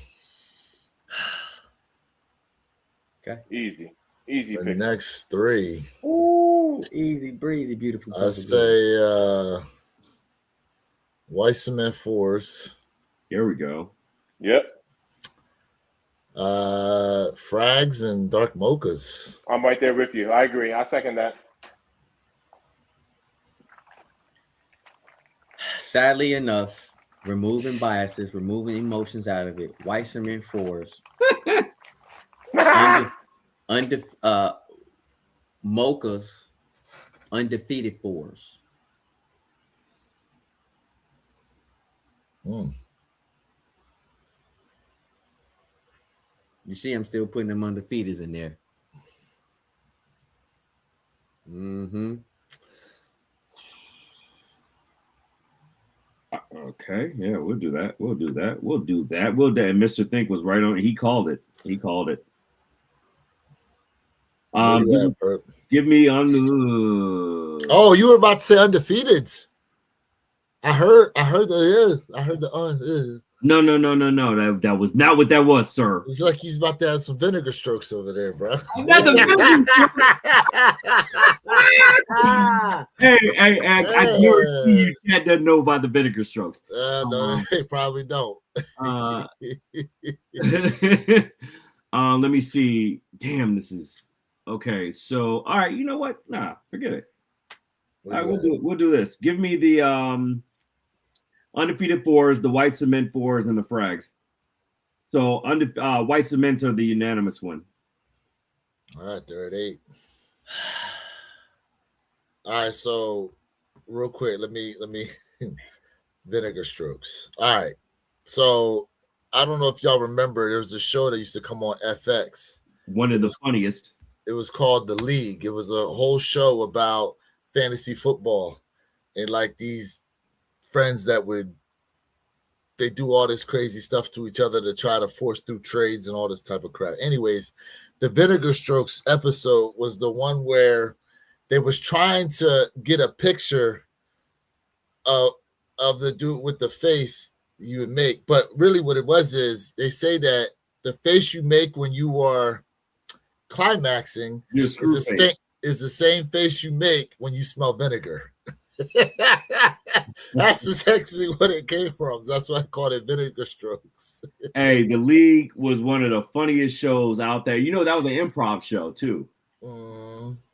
Okay. Easy The pick. next 3. Ooh, easy breezy, beautiful. I say white cement fours. Here we go. Yep. Frags and dark mochas. I'm right there with you. I agree. I second that. Sadly enough, removing biases, removing emotions out of it. White cement fours. Mochas, undefeated fours. You see, I'm still putting them undefeateds in there. Okay, yeah, we'll do that. And Mr. Think was right on. He called it. Give me on the. Oh, you were about to say undefeated. I heard the. No. That was not what that was, sir. It's like he's about to have some vinegar strokes over there, bro. Hey, I guarantee you cat doesn't know about the vinegar strokes. No, they probably don't. Let me see. Damn, this is okay. So, all right, you know what? Nah, forget it. All right, we'll do this. Give me the undefeated fours, the white cement fours, and the frags. So white cements are the unanimous one. All right, they're at 8. All right, so real quick, let me vinegar strokes. All right, so I don't know if y'all remember, there was a show that used to come on FX. One of the funniest. It was called The League. It was a whole show about fantasy football and like these friends that they do all this crazy stuff to each other to try to force through trades and all this type of crap. Anyways, the Vinegar Strokes episode was the one where they was trying to get a picture of the dude with the face you would make. But really what it was is they say that the face you make when you are climaxing is the same face you make when you smell vinegar. That's essentially what it came from. That's why I called it Vinegar Strokes. Hey, The League was one of the funniest shows out there. You know, that was an improv show too.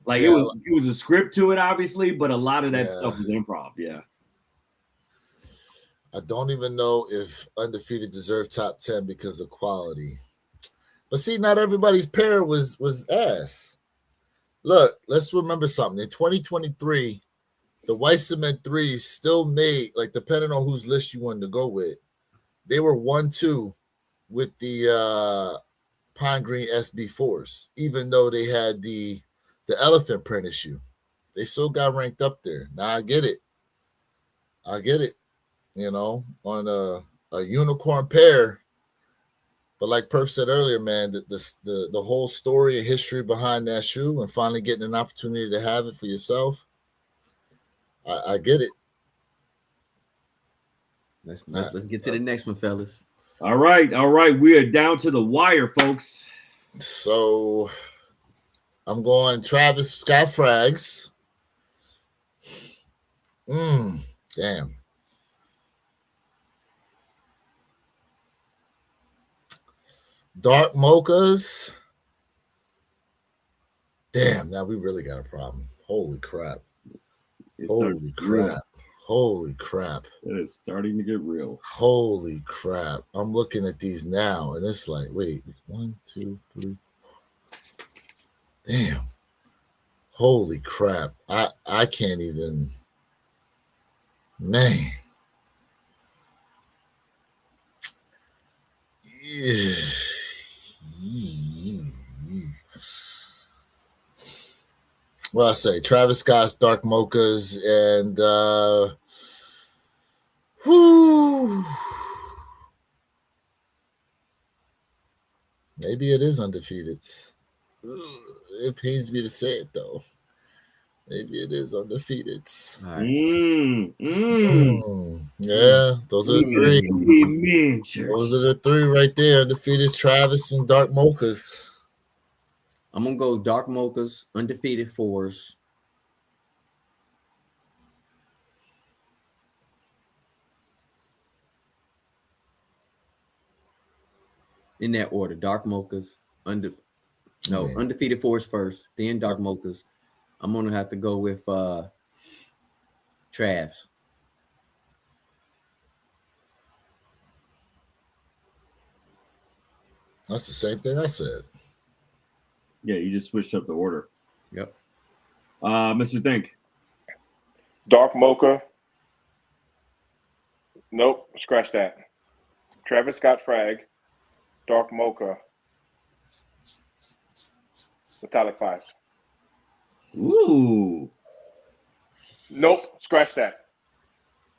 Like it was a script to it, obviously, but a lot of that stuff was improv. Yeah. I don't even know if Undefeated deserved top 10 because of quality. But see, not everybody's pair was ass. Look, let's remember something. In 2023, the White Cement Threes still made, like, depending on whose list you wanted to go with, they were 1-2 with the Pine Green SB4s, even though they had the elephant print issue. They still got ranked up there. Now I get it. You know, on a unicorn pair. But like Perp said earlier, man, the whole story and history behind that shoe and finally getting an opportunity to have it for yourself, I get it. Let's get to the next one, fellas. All right. We are down to the wire, folks. So I'm going Travis Scott Frags. Damn. Dark Mochas. Damn, now we really got a problem. Holy crap. Holy crap. It is starting to get real. Holy crap. I'm looking at these now and it's like, wait, 1, 2, 3. Damn. Holy crap. I can't even. Man. Yeah. Well, I say Travis Scott's Dark Mochas and maybe it is Undefeated. It pains me to say it though. Maybe it is Undefeated. All right. Yeah, those are the three. Those are the three right there. Undefeated, Travis, and Dark Mochas. I'm gonna go Dark Mochas, Undefeated 4s. In that order, Dark Mochas, Undefeated 4s first, then Dark Mochas. I'm gonna have to go with Travs. That's the same thing I said. Yeah, you just switched up the order. Yep. Mr. Think. Dark Mocha. Nope, scratch that. Travis Scott Frag. Dark Mocha. Metallic Fives. Ooh. Nope, scratch that.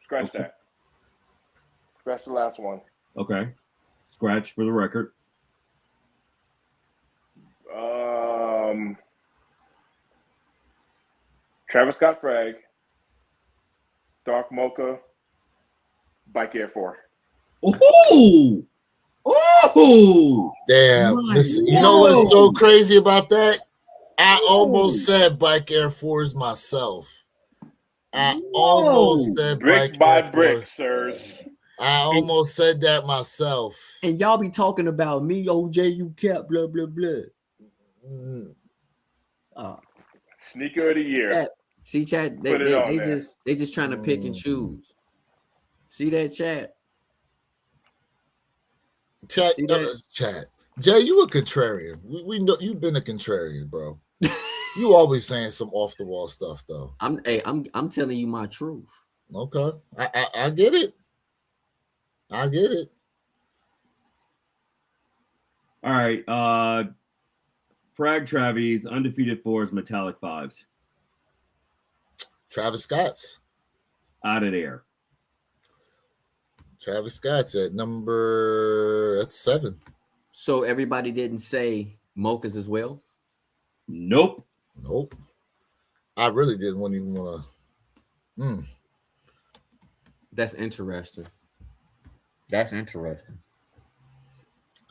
Scratch that. Scratch the last one. Okay. Scratch for the record. Travis Scott Frag, Dark Mocha, Bike Air 4. Oh, damn! You know what's so crazy about that? I almost said Bike Air 4s myself. Almost said brick by brick, sirs. I almost said that myself. And y'all be talking about me, OJ, you kept blah blah blah. Sneaker of the year. See, chat, they just trying to pick and choose. See that, chat? Chat. Jay, you a contrarian. We know you've been a contrarian, bro. You always saying some off the wall stuff, though. I'm telling you my truth. Okay, I get it. I get it. All right. Frag Travis, Undefeated 4s, Metallic 5s. Travis Scott's. Out of there. Travis Scott's at that's 7. So everybody didn't say Mochas as well? Nope. I really didn't even want to. That's interesting. I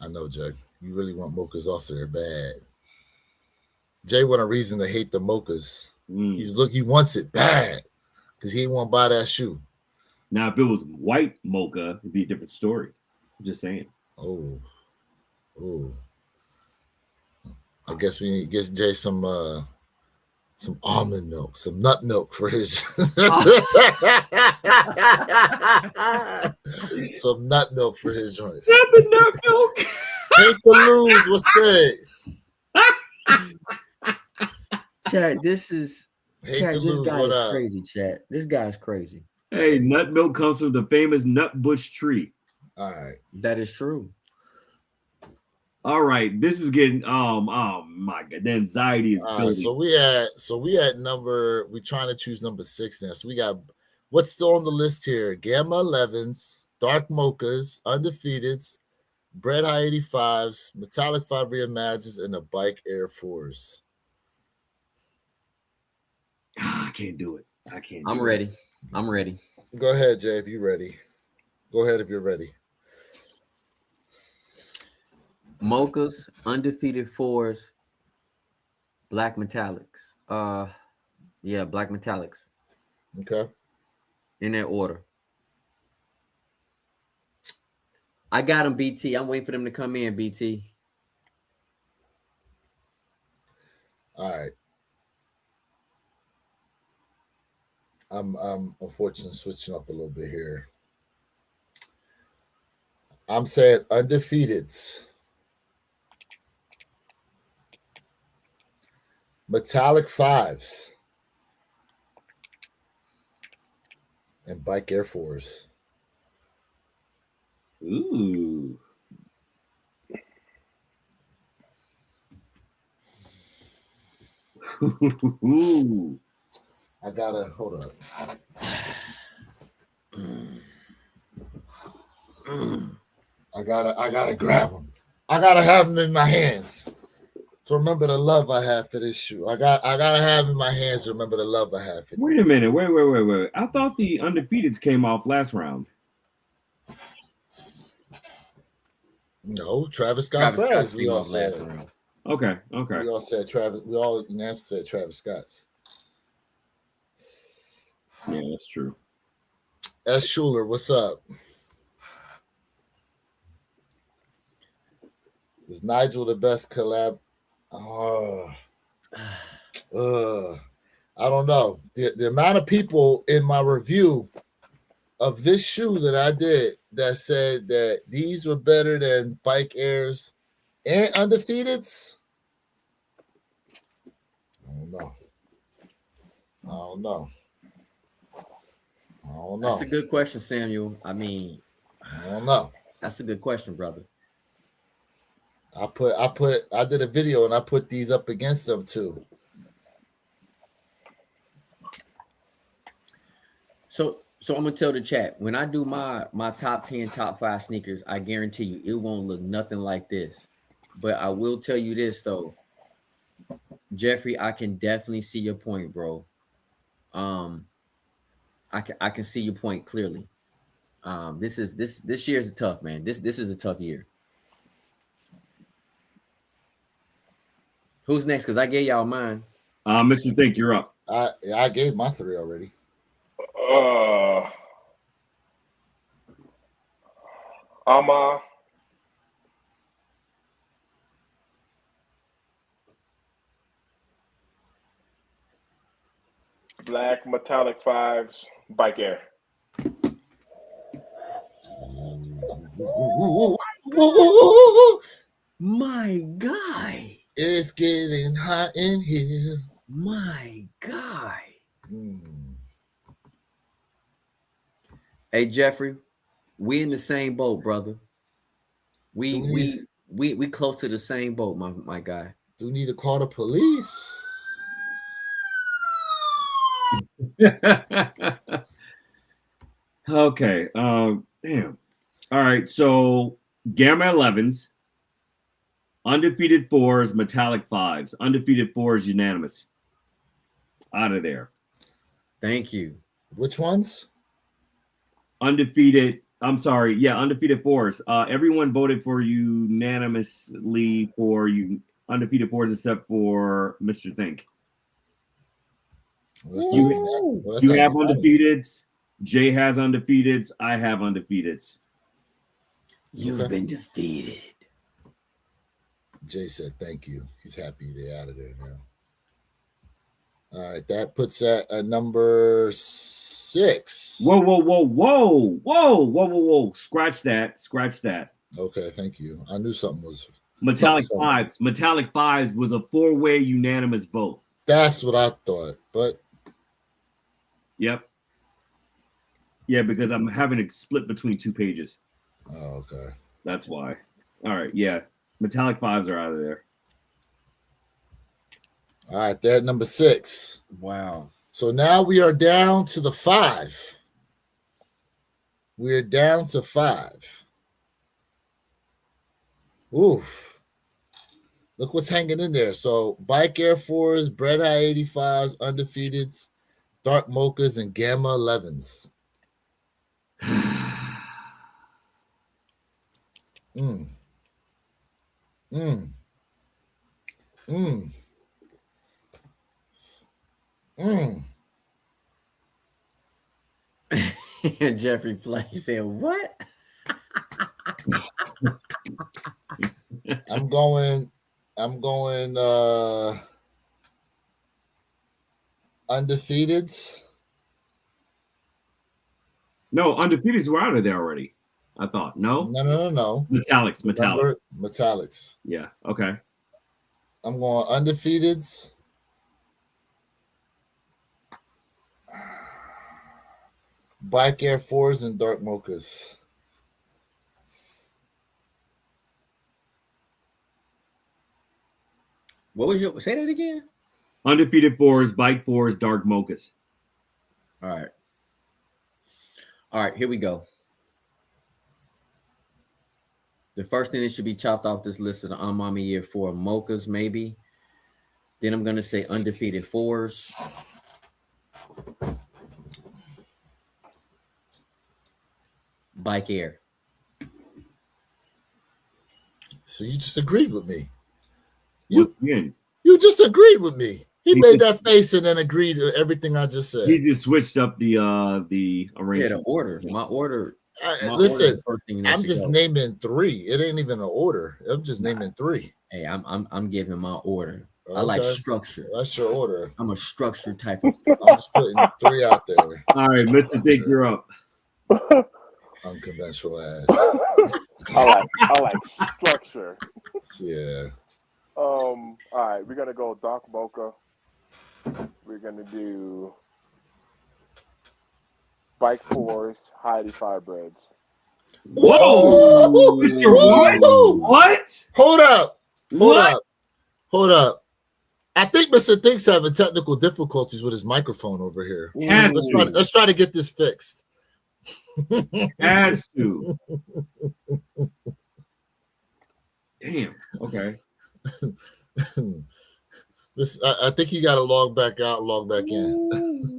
know, Jay. You really want Mochas off there bad. Jay want a reason to hate the Mochas. He wants it bad because he ain't want to buy that shoe. Now, if it was white mocha, it'd be a different story. I'm just saying. Oh. I guess we need to get Jay some some almond milk, some nut milk for his some nut milk for his joints. Seven nut milk. Hate to lose, what's good? Chad, this is Hate Chad. to This lose, guy what is up? crazy, Chad. This guy's crazy. Hey, nut milk comes from the famous nut bush tree. All right. That is true. All right, this is getting oh my god, the anxiety is building. So we had number, we trying to choose number 6 now. So we got what's still on the list here: Gamma 11s, Dark Mochas, Undefeateds, Bread High 85s, Metallic 5 Reimagines, and the Bike Air 4s. I can't do it. I can't. I'm ready. I'm ready. Go ahead, Jay, if you're ready. Go ahead if you're ready. Mochas, Undefeated 4s, Black Metallics. Yeah, Black Metallics. Okay. In that order. I got them, BT. I'm waiting for them to come in, BT. All right. I'm unfortunately switching up a little bit here. I'm saying Undefeateds, Metallic 5s, and Bike Air 4s. Ooh. Ooh. I gotta hold up. I gotta grab them. I gotta have them in my hands to remember the love I have for this shoe. I gotta have them in my hands to remember the love I have for it. Wait a minute. Wait. I thought the Undefeateds came off last round. No, Travis Scott flags. We all said. Okay. We all said Travis. We all unanimously said Travis Scott's. Yeah, that's true. S. Schuler, what's up? Is Nigel the best collab? I don't know. The amount of people in my review of this shoe that I did that said that these were better than Bike Airs and Undefeateds. I don't know. That's a good question, Samuel. I mean, I don't know. That's a good question, brother. I did a video and I put these up against them too. So I'm gonna tell the chat, when I do my top 10, top 5 sneakers, I guarantee you it won't look nothing like this. But I will tell you this though, Jeffrey, I can definitely see your point, bro. I can see your point clearly. This year is tough, man. This is a tough year. Who's next? Because I gave y'all mine. Mr. Think, you're up. I gave my 3 already. Ama, Black Metallic 5s, Bike Air. My guy. It's getting hot in here. My guy. Hey Jeffrey, we in the same boat, brother. We close to the same boat, my guy. Do need to call the police. Okay. Damn. All right. So Gamma 11s, Undefeated 4s, Metallic 5s. Undefeated 4s unanimous. Out of there. Thank you. Which ones? Undefeated 4s. Everyone voted for unanimously for you Undefeated 4s except for Mr. Think. You have Undefeateds. Jay has Undefeateds. I have Undefeateds. You've been defeated. Jay said thank you. He's happy they're out of there now. All right, that puts that at number 6. Whoa. Scratch that. Okay, thank you. I knew something was Metallic something. Fives. Metallic Fives was a 4-way unanimous vote. That's what I thought, but Yep. Yeah, because I'm having it split between 2 pages. oh, okay. That's why. All right, yeah. Metallic Fives are out of there. All right, they're at number 6. Wow. So now we are down to the 5. We're down to 5. Oof. Look what's hanging in there. So Bike Air 4s, Bread High 85s, Undefeateds, Dark Mochas, and Gamma 11s. Mm. Mm. Mm. Mm. Jeffrey Flay said, "What?" I'm going Undefeateds. No, Undefeateds were out of there already. I thought. No? No. Metallics. Remember? Metallics. Yeah, okay. I'm going Undefeateds. Bike Air 4s and Dark Mochas. What was your say that again? Undefeated 4s, Bike 4s, Dark Mochas. All right, here we go. The first thing that should be chopped off this list of the Mama Year 4 Mochas, maybe. Then I'm gonna say Undefeated 4s. Bike Air. So you just agreed with me. Once again, You just agreed with me. He made that face and then agreed to everything I just said. he just switched up the Yeah, arrangement. the order. My order. Listen, First thing that I'm should just go. naming 3. It ain't even an order. I'm just naming 3. Hey, I'm giving my order. I like Okay. structure. That's your order. I'm a structured type of. I'm just putting 3 out there. All right, Mr. Dick, you're up. Unconventional ass. I like structure. Yeah. All right, we're gonna go Dark Mocha. We're gonna do Bike 4s, High 85 breads. Whoa! Mr. What? Whoa! What? Hold up. What? Hold up. I think Mr. Think's having technical difficulties with his microphone over here. Has Let's try to get this fixed. Has to. Damn. Okay. I think you got to log back out, log back in.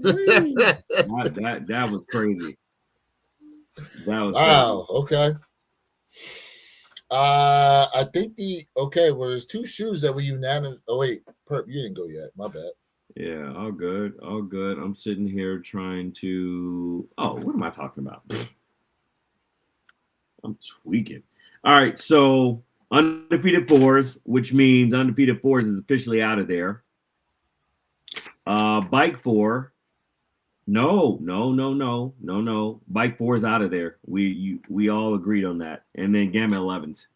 That was crazy. That was Wow. Okay. I think well, there's 2 shoes that were unanimous. Oh wait, Perp, you didn't go yet. My bad. Yeah, all good. I'm sitting here trying to. Oh, what am I talking about? I'm tweaking. All right, so Undefeated 4s, which means Undefeated 4s is officially out of there. Bike 4. No. Bike 4 is out of there. We all agreed on that. And then Gamma 11s.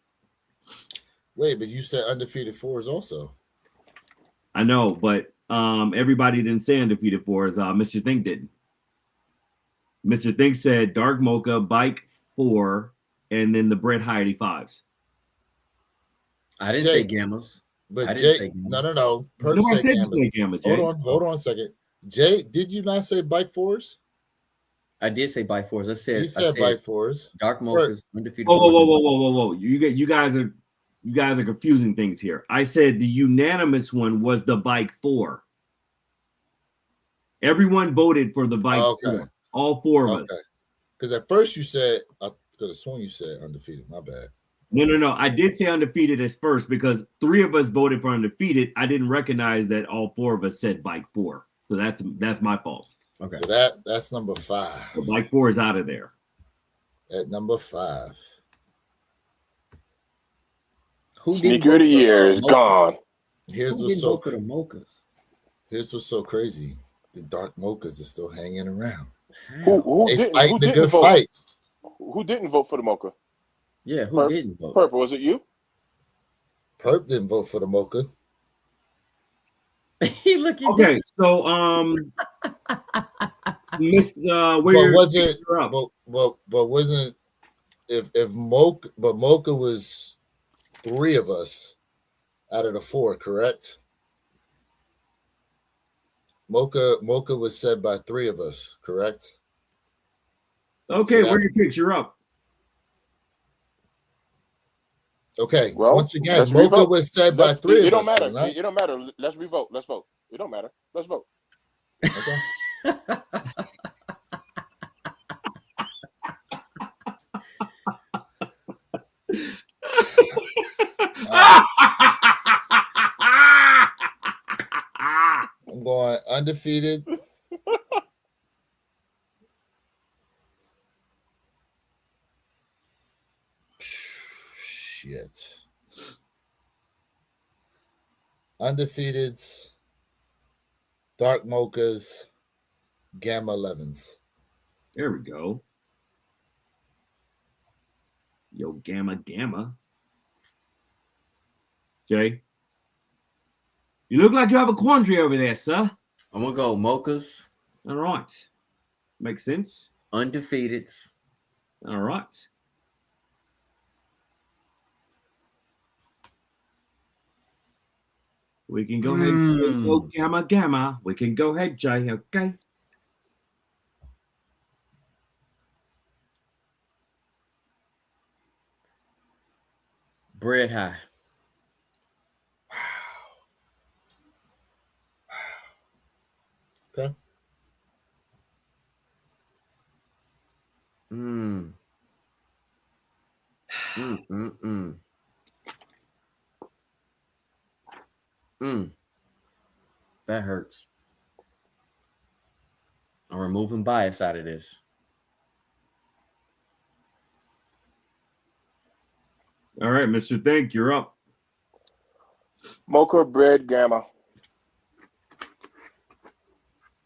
Wait, but you said Undefeated 4s also. I know, but everybody didn't say Undefeated 4s. Mr. Think didn't. Mr. Think said Dark Mocha, Bike 4, and then the Bread High 85s. I didn't say Gammas. But I didn't say Jay, Gamma. no. Perp No, I said didn't Gamma. say Gamma, Jay. Hold on a second. Jay, did you not say Bike 4s? I did say Bike 4s. I He said said Bike 4s. Dark Mochas, Undefeated. Whoa. You guys are confusing things here. I said the unanimous one was the Bike 4. Everyone voted for the Bike 4. All 4 of us. Because at first you said, I could have sworn you said Undefeated. My bad. No. I did say Undefeated as first because 3 of us voted for Undefeated. I didn't recognize that all 4 of us said Bike 4. So that's my fault. Okay. So that's number 5. So Bike 4 is out of there. At number 5. Who Sneaker of the year is gone. Here's Who what's didn't so vote for the Mochas? Here's what's so crazy: the dark mochas are still hanging around. Who They didn't? fighting Who the didn't good vote? fight. Who didn't vote for the mocha? Yeah, who Perp? didn't vote? Purple, was it you? Perp didn't vote for the mocha. He looking Okay, so Miss where But you're, was it? you're up. But wasn't if Mocha? But Mocha was 3 of us out of the 4, correct? Mocha was said by 3 of us, correct? Okay, So where your picks? You're up. Okay. Well, Once again, let's Mocha revote. was said by 3 It of don't us. matter. wasn't it? It don't matter. Let's revote. Let's vote. It don't matter. Let's vote. Okay. I'm going undefeated. Shit. Undefeateds, dark mochas, gamma 11s. There we go. Yo, gamma. Jay, you look like you have a quandary over there, sir. I'm gonna go mochas, All right. Makes sense. undefeated. All right. We can go ahead and say, oh, gamma. We can go ahead, Jay, okay? Bread high. Okay. Mm. That hurts. I'm removing bias out of this. All right, Mr. Think, you're up. Mocha, bread, gamma.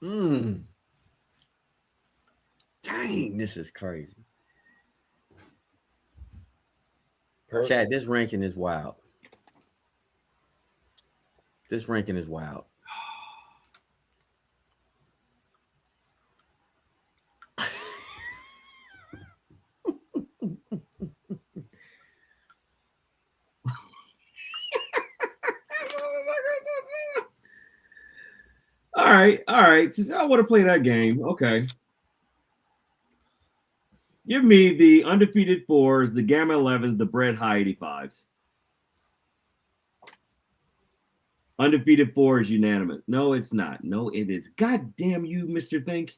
Dang, this is crazy. Chad, this ranking is wild. This ranking is wild. All right. Since I want to play that game, okay. Give me the undefeated 4s, the gamma 11s, the bread high 85s. Undefeated 4 is unanimous. No, it's not. No, it is. God damn you, Mr. Think.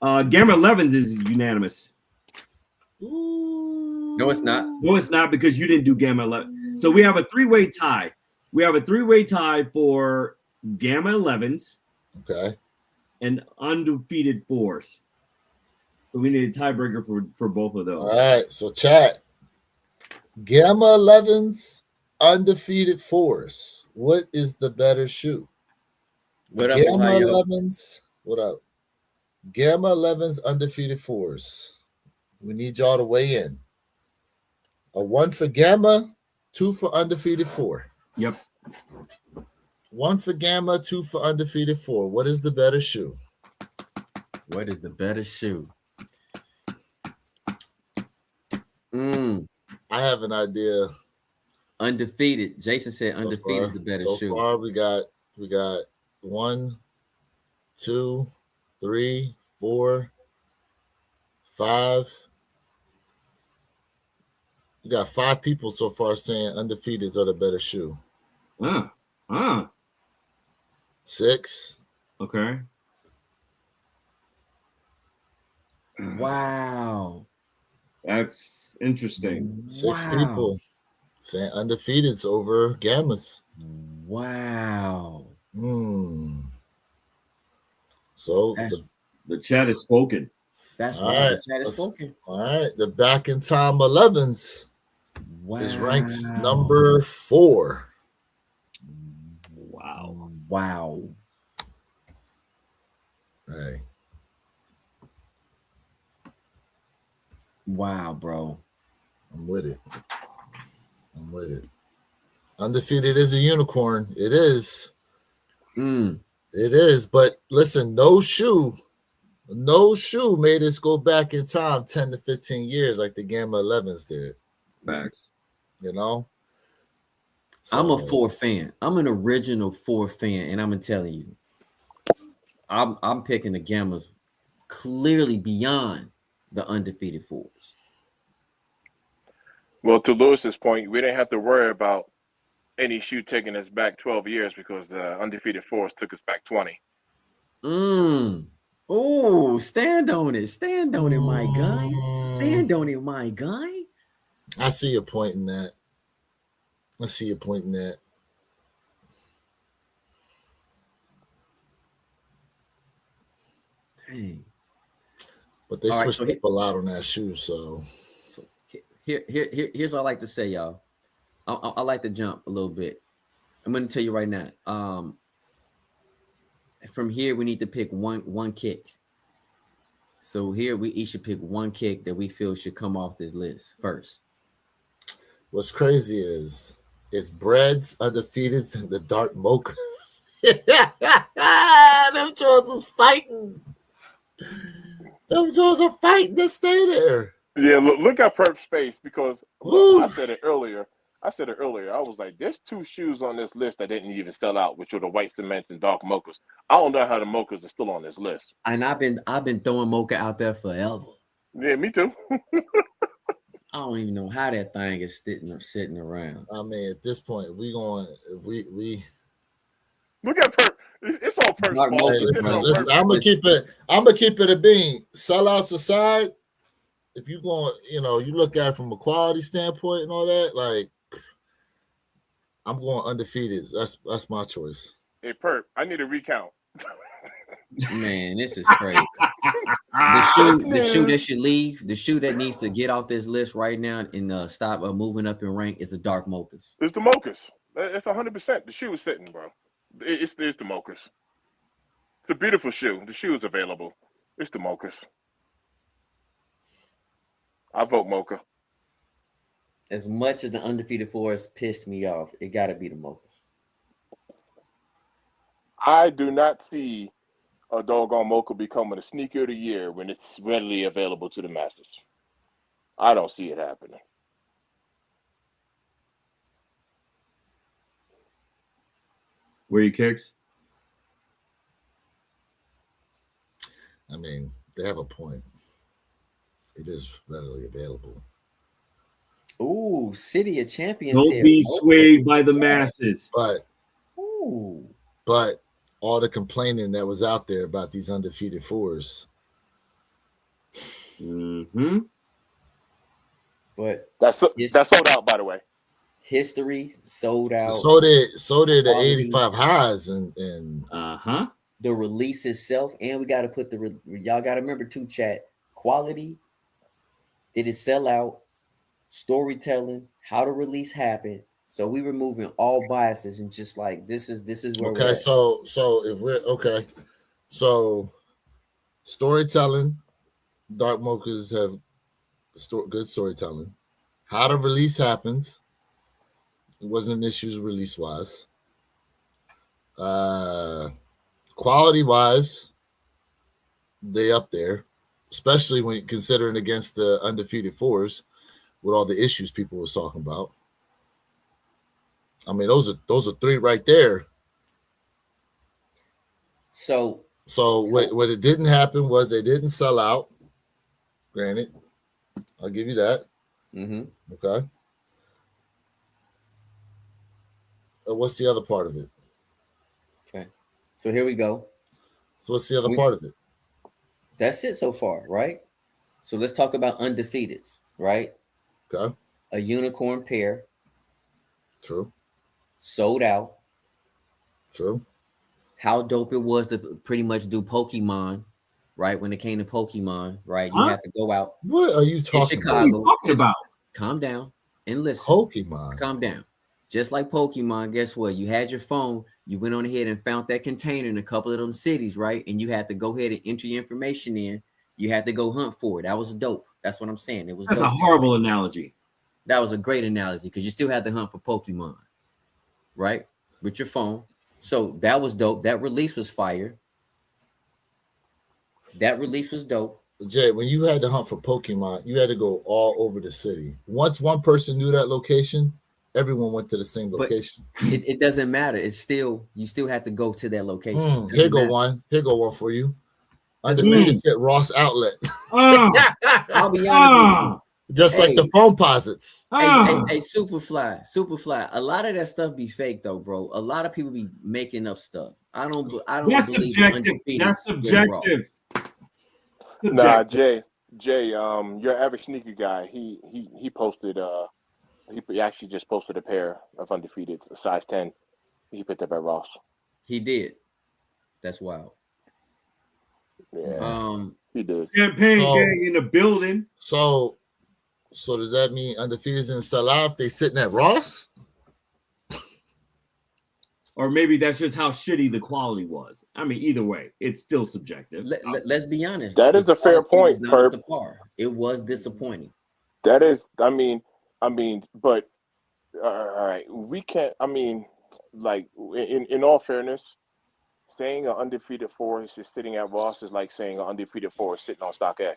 Gamma 11s is unanimous. No, it's not. No, it's not, because you didn't do gamma 11. So we have a 3-way tie. We have a 3-way tie for gamma 11s. Okay. And undefeated 4s. So we need a tiebreaker for both of those. All right. So chat. Gamma 11s, undefeated 4s. What is the better shoe? What up, Gamma Ohio? 11s. What up? Gamma 11s, undefeated 4s. We need y'all to weigh in. A 1 for gamma, 2 for undefeated 4. Yep. 1 for gamma, 2 for undefeated 4. What is the better shoe? What is the better shoe? I have an idea. Undefeated. Jason said undefeated is the better so shoe. So far, we got 1, 2, 3, 4, 5. We got 5 people so far saying undefeateds are the better shoe. 6. Okay. Wow. That's interesting. 6 people saying undefeateds over gammas. Wow. So the chat is spoken. That's all right. Right. The chat is spoken. All right. The back in time 11s is ranked number 4. Wow. Hey, Wow, bro. I'm with it. I'm with it. Undefeated is a unicorn. It is. Mm. It is. But listen, no shoe made us go back in time 10 to 15 years like the Gamma 11s did. Facts. You know? I'm a So, 4 fan. I'm an original 4 fan, and I'm telling you, I'm picking the Gammas clearly beyond the undefeated 4s. Well, to Lewis's point, we didn't have to worry about any shoe taking us back 12 years because the undefeated force took us back 20. Oh, stand on it. Stand on it, my guy. Stand on it, my guy. I see your point in that. Dang. But they All right, switched so up a lot on that shoe, so here's what I like to say, y'all. I like to jump a little bit. I'm going to tell you right now. From here, we need to pick one kick. So here, we each should pick one kick that we feel should come off this list first. what's crazy is it's Breads, Undefeateds, and the Dark Mocha. Them Jones was fighting. Them Jones are fighting to stay there. Yeah, look at Perp's face because Woo. I said it earlier. I was like, there's 2 shoes on this list that didn't even sell out, which were the white cements and dark mochas. I don't know how the mochas are still on this list. And I've been throwing Mocha out there forever. Yeah, me too. I don't even know how that thing is sitting around. I mean, at this point, we Look at Perp. It's all Perp's Dark fault. Mocha, It's bro. on listen, Perp's I'm gonna keep it a bean. Sellouts aside, if you going, you look at it from a quality standpoint and all that, like I'm going undefeated. That's my choice. Hey, Perp, I need a recount. Man, this is crazy. The shoe that should leave, the shoe that needs to get off this list right now and stop moving up in rank is the Dark Mochas. It's the mochas. It's 100%. The shoe is sitting, bro. It's the mochas. It's a beautiful shoe. The shoe is available. It's the mochas. I vote mocha. As much as the undefeated force pissed me off, it got to be the Mochas. I do not see a doggone mocha becoming a sneaker of the year when it's readily available to the masses. I don't see it happening. Where you kicks? I mean, they have a point. It is readily available. Ooh, City of Champions. Don't be swayed by the masses. But Ooh. all the complaining that was out there about these undefeated 4s. Mm-hmm. But That's sold out, by the way. history sold out. So did the Quality. 85 highs and Uh-huh. The release itself, and we got to put y'all got to remember too, chat. Quality. Did it sell out? Storytelling, how the release happened. So we removing all biases and just like this is where we're okay. at. So if we're okay, so storytelling, Dark Mochas have good storytelling. How the release happened, it wasn't issues release wise. Quality wise, they up there, especially when considering against the undefeated 4s with all the issues people was talking about. I mean, those are 3 right there. So what it didn't happen was they didn't sell out. Granted, I'll give you that. Okay. What's the other part of it? okay. So here we go. So what's the other part of it? That's it so far, right? So let's talk about undefeateds, right? Okay. A unicorn pair. True. Sold out. True. How dope it was to pretty much do Pokemon, right? When it came to Pokemon, right? You have to go out What are you in talking Chicago. about? What are you talking about? Calm down and listen. Pokemon. Calm down. Just like Pokemon, guess what? You had your phone. You went on ahead and found that container in a couple of them cities, right? And you had to go ahead and enter your information in. You had to go hunt for it. That was dope. That's what I'm saying. It was That's dope. a horrible analogy. That was a great analogy because you still had to hunt for Pokemon, right? With your phone. So that was dope. That release was fire. That release was dope. Jay, when you had to hunt for Pokemon, you had to go all over the city. Once one person knew that location, everyone went to the same But location. it doesn't matter. It's still, you still have to go to that location. Here go Doesn't one. Here go one for you. Doesn't Undefeated at Ross Outlet. Oh, matter. I'll be honest with you. Just like Hey. the phone posits. Hey, Superfly. A lot of that stuff be fake though, bro. A lot of people be making up stuff. I don't that's believe subjective. Undefeated That's is getting raw. subjective. Nah, Subjective. Jay, your average sneaker guy, he posted he actually just posted a pair of Undefeated, a size 10. He picked up at Ross. He did. That's wild. Yeah, he did. Champagne Oh. gang in the building. So does that mean Undefeated and sell out? They sitting at Ross? Or maybe that's just how shitty the quality was. I mean, either way, it's still subjective. Let's be honest. That is The a fair quality was point, not up Perp. to par. It was disappointing. That is, I mean, but all right, we can't. I mean, like in all fairness, saying an undefeated force is sitting at Ross is like saying an undefeated force sitting on StockX,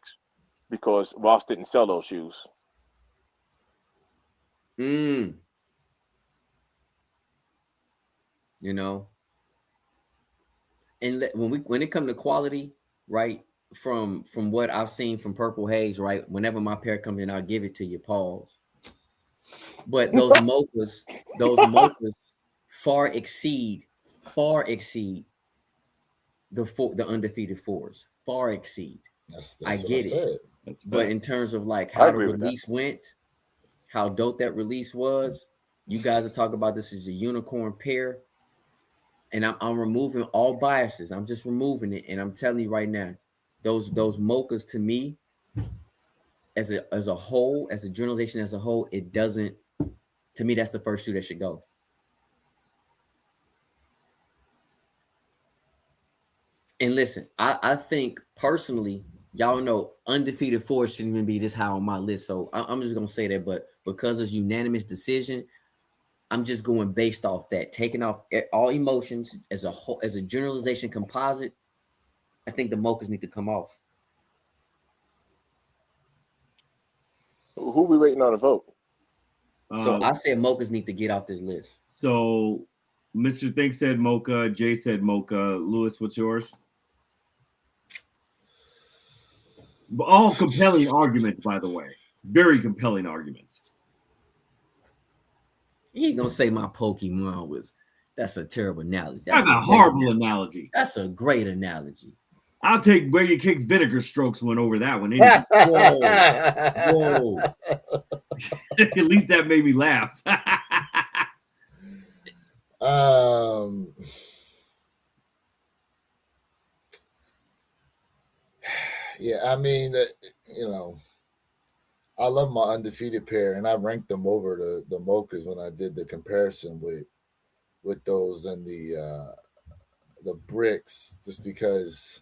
because Ross didn't sell those shoes. You know, and when it comes to quality, right? From what I've seen from Purple Haze, right? Whenever my pair comes in, I'll give it to you. Pause. But those mochas far exceed the undefeated fours. Far exceed. That's I what get it. said. That's But fair. in terms of like I how the agree with that. release went, how dope that release was, you guys are talking about this as a unicorn pair. And I'm removing all biases. I'm just removing it. And I'm telling you right now, those mochas to me, as a whole, as a generalization as a whole, it doesn't, to me, that's the first shoe that should go. And listen, I think personally, y'all know undefeated fours shouldn't even be this high on my list. So I'm just gonna say that, but because it's unanimous decision, I'm just going based off that, taking off all emotions as a whole, as a generalization composite. I think the mochas need to come off. Who we waiting on to vote? So I said mochas need to get off this list. So Mr. Think said Mocha, Jay said Mocha. Lewis, what's yours? But all compelling arguments, by the way. Very compelling arguments. You ain't gonna say my Pokemon was, that's a terrible analogy. That's a great horrible analogy. That's a great analogy. I'll take Where Your Kicks Vinegar Strokes one over that one. Anyway. Whoa. At least that made me laugh. Yeah, I mean, you know, I love my undefeated pair, and I ranked them over the mochas when I did the comparison with those and the bricks, just because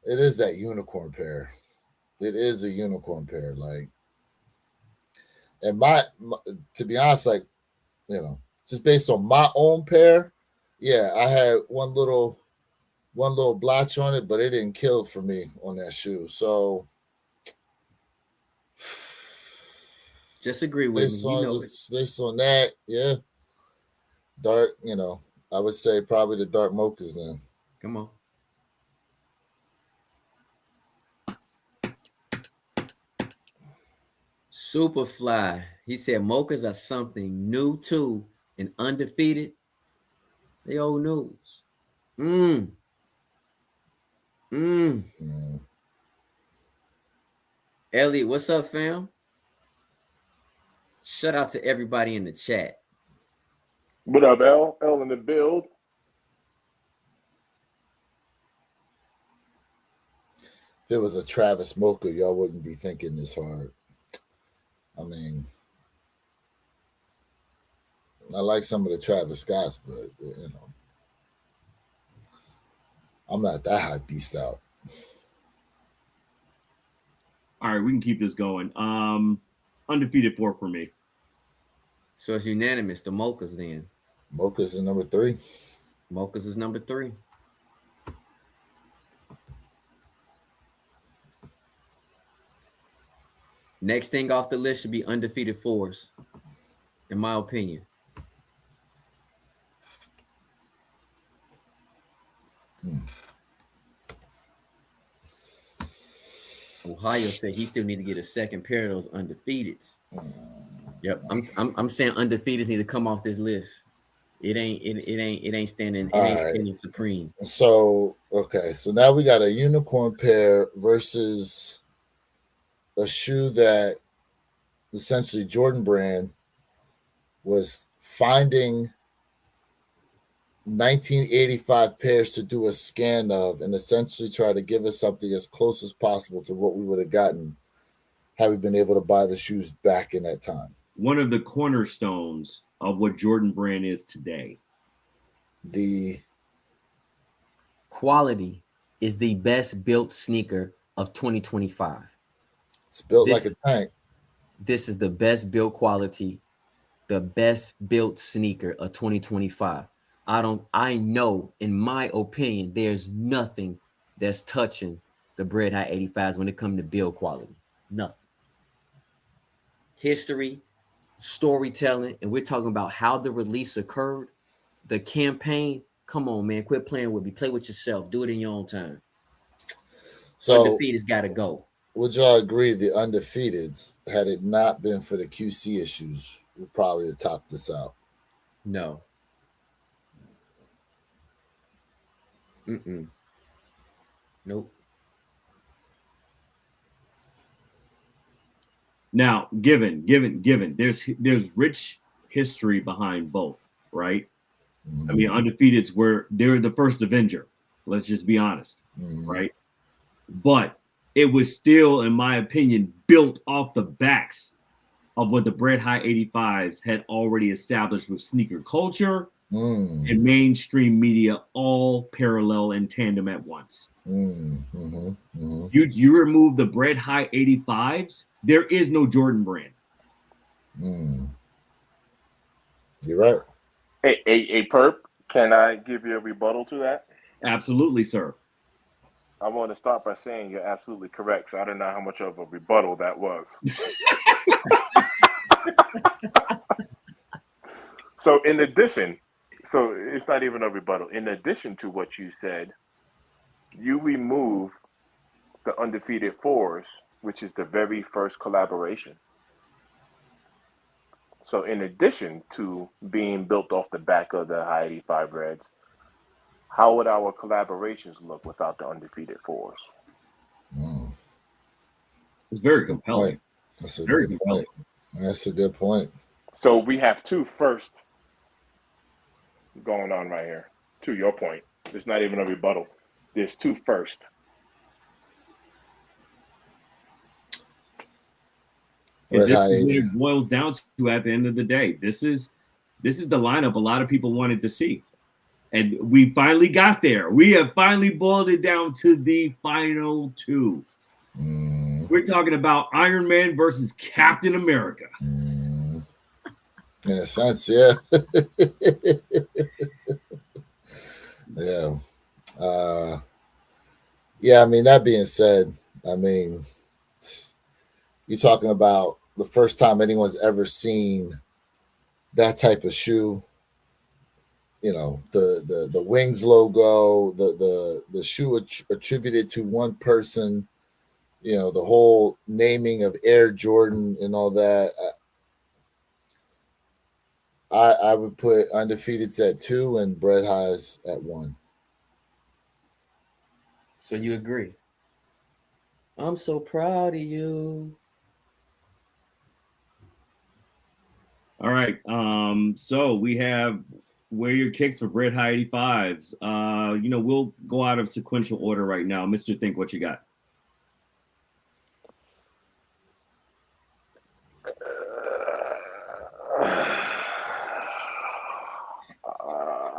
it is that unicorn pair. It is a unicorn pair, like, and my to be honest, like, you know, just based on my own pair, yeah, I had one little blotch on it, but it didn't kill for me on that shoe. So Just agree with me. You know it. based on that, yeah. Dark, you know, I would say probably the dark mochas then. Come on. Superfly. He said mochas are something new too and undefeated. They old news. Elliot, what's up, fam? Shout out to everybody in the chat. What up, L? L in the build. If it was a Travis Mocha, y'all wouldn't be thinking this hard. I mean, I like some of the Travis Scotts, but I'm not that hype beast out. All right, we can keep this going. Undefeated 4 for me. So it's unanimous. The Mochas then. Mocha's is number 3. Mochas is number 3. Next thing off the list should be undefeated 4s, in my opinion. Ohio said he still need to get a second pair of those undefeateds. Yep, I'm saying undefeateds need to come off this list. It ain't standing supreme. So okay, so now we got a unicorn pair versus a shoe that essentially Jordan Brand was finding 1985 pairs to do a scan of and essentially try to give us something as close as possible to what we would have gotten had we been able to buy the shoes back in that time. One of the cornerstones of what Jordan Brand is today. The quality is the best built sneaker of 2025. It's built like a tank. This is the best built quality, the best built sneaker of 2025. I know, in my opinion, there's nothing that's touching the Bred High 85s when it comes to build quality. Nothing. History, storytelling, and we're talking about how the release occurred, the campaign. Come on, man, quit playing with me. Play with yourself. Do it in your own time. So Undefeated's got to go. Would y'all agree the Undefeateds, had it not been for the QC issues, would probably have topped this out? No. Nope. Now, given, there's rich history behind both, right? I mean, Undefeateds they're the first Avenger. Let's just be honest, right? But it was still, in my opinion, built off the backs of what the Bred High 85s had already established with sneaker culture and mainstream media, all parallel in tandem at once. You remove the Bred High 85s, there is no Jordan Brand. You're right. Hey, Perp, can I give you a rebuttal to that? Absolutely, sir. I want to start by saying you're absolutely correct. So I don't know how much of a rebuttal that was. So in addition, so it's not even a rebuttal. In addition to what you said, you remove the Undefeated 4s, which is the very first collaboration. So in addition to being built off the back of the High 85 Reds, how would our collaborations look without the Undefeated 4s? It's very compelling. That's a good point. That's a good point. So we have two first going on right here. To your point, there's not even a rebuttal. There's two first. And this is what it boils down to at the end of the day. This is the lineup a lot of people wanted to see. And we finally got there. We have finally boiled it down to the final two. We're talking about Iron Man versus Captain America. In a sense, yeah. Yeah. Yeah, I mean, that being said, I mean, you're talking about the first time anyone's ever seen that type of shoe. You know, the Wings logo, the shoe attributed to one person, you know, the whole naming of Air Jordan and all that. I would put Undefeateds at 2 and Bred Highs at 1. So you agree? I'm so proud of you. All right. So we have Wear Your Kicks for Bred High 85s. We'll go out of sequential order right now. Mr. Think, what you got?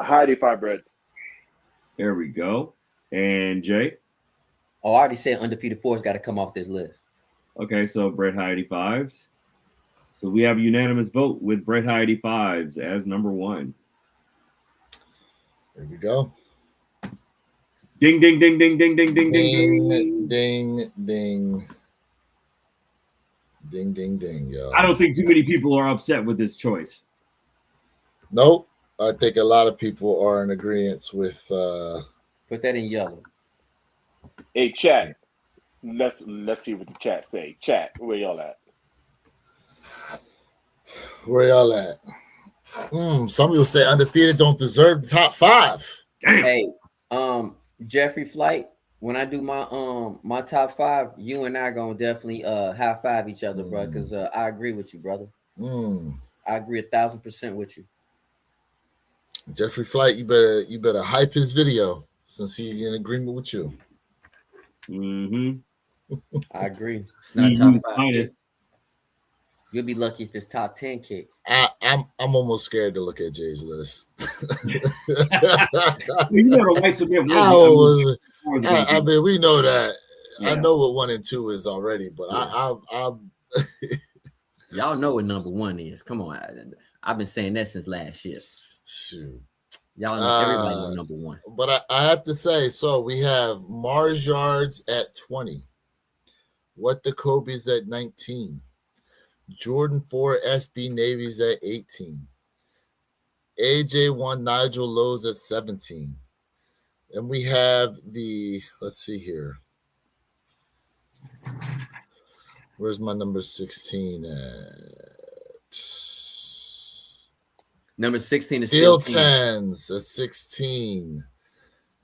High 85 bread. There we go. And Jay? Oh, I already said undefeated four's got to come off this list. Okay, so Bret High 85s. So we have a unanimous vote with Bret High 85s as number 1. There we go. Ding, ding, ding, ding, ding, ding, ding, ding, Ding, ding. ding, ding. Ding, ding, ding, yo. I don't think too many people are upset with this choice. Nope. I think a lot of people are in agreement with Put that in yellow. Hey, chat. Let's see what the chat say. Chat, where y'all at? where y'all at. Some people say undefeated don't deserve the top 5. Damn. Hey, Jeffrey Flight, when I do my top 5, you and I gonna definitely high five each other, bro. Because I agree with you, brother. I agree 1,000% with you. Jeffrey Flight, you better hype his video since he's in agreement with you. I agree. It's not top 5. Minus. You'll be lucky if it's top 10 kick. I'm almost scared to look at Jay's list. You know the white submit. I mean, we know that. Yeah. I know what 1 and 2 is already, but I Y'all know what number 1 is. Come on, I've been saying that since last year. shoot. Y'all know everybody know number 1. But I have to say, so we have Mars Yards at 20. What the Kobe's at 19. Jordan 4 SB Navy's at 18. AJ1 Nigel Lowe's at 17. And we have let's see here. Where's my number 16 at? Number 16 is Steel Steel 10. 10s at 16.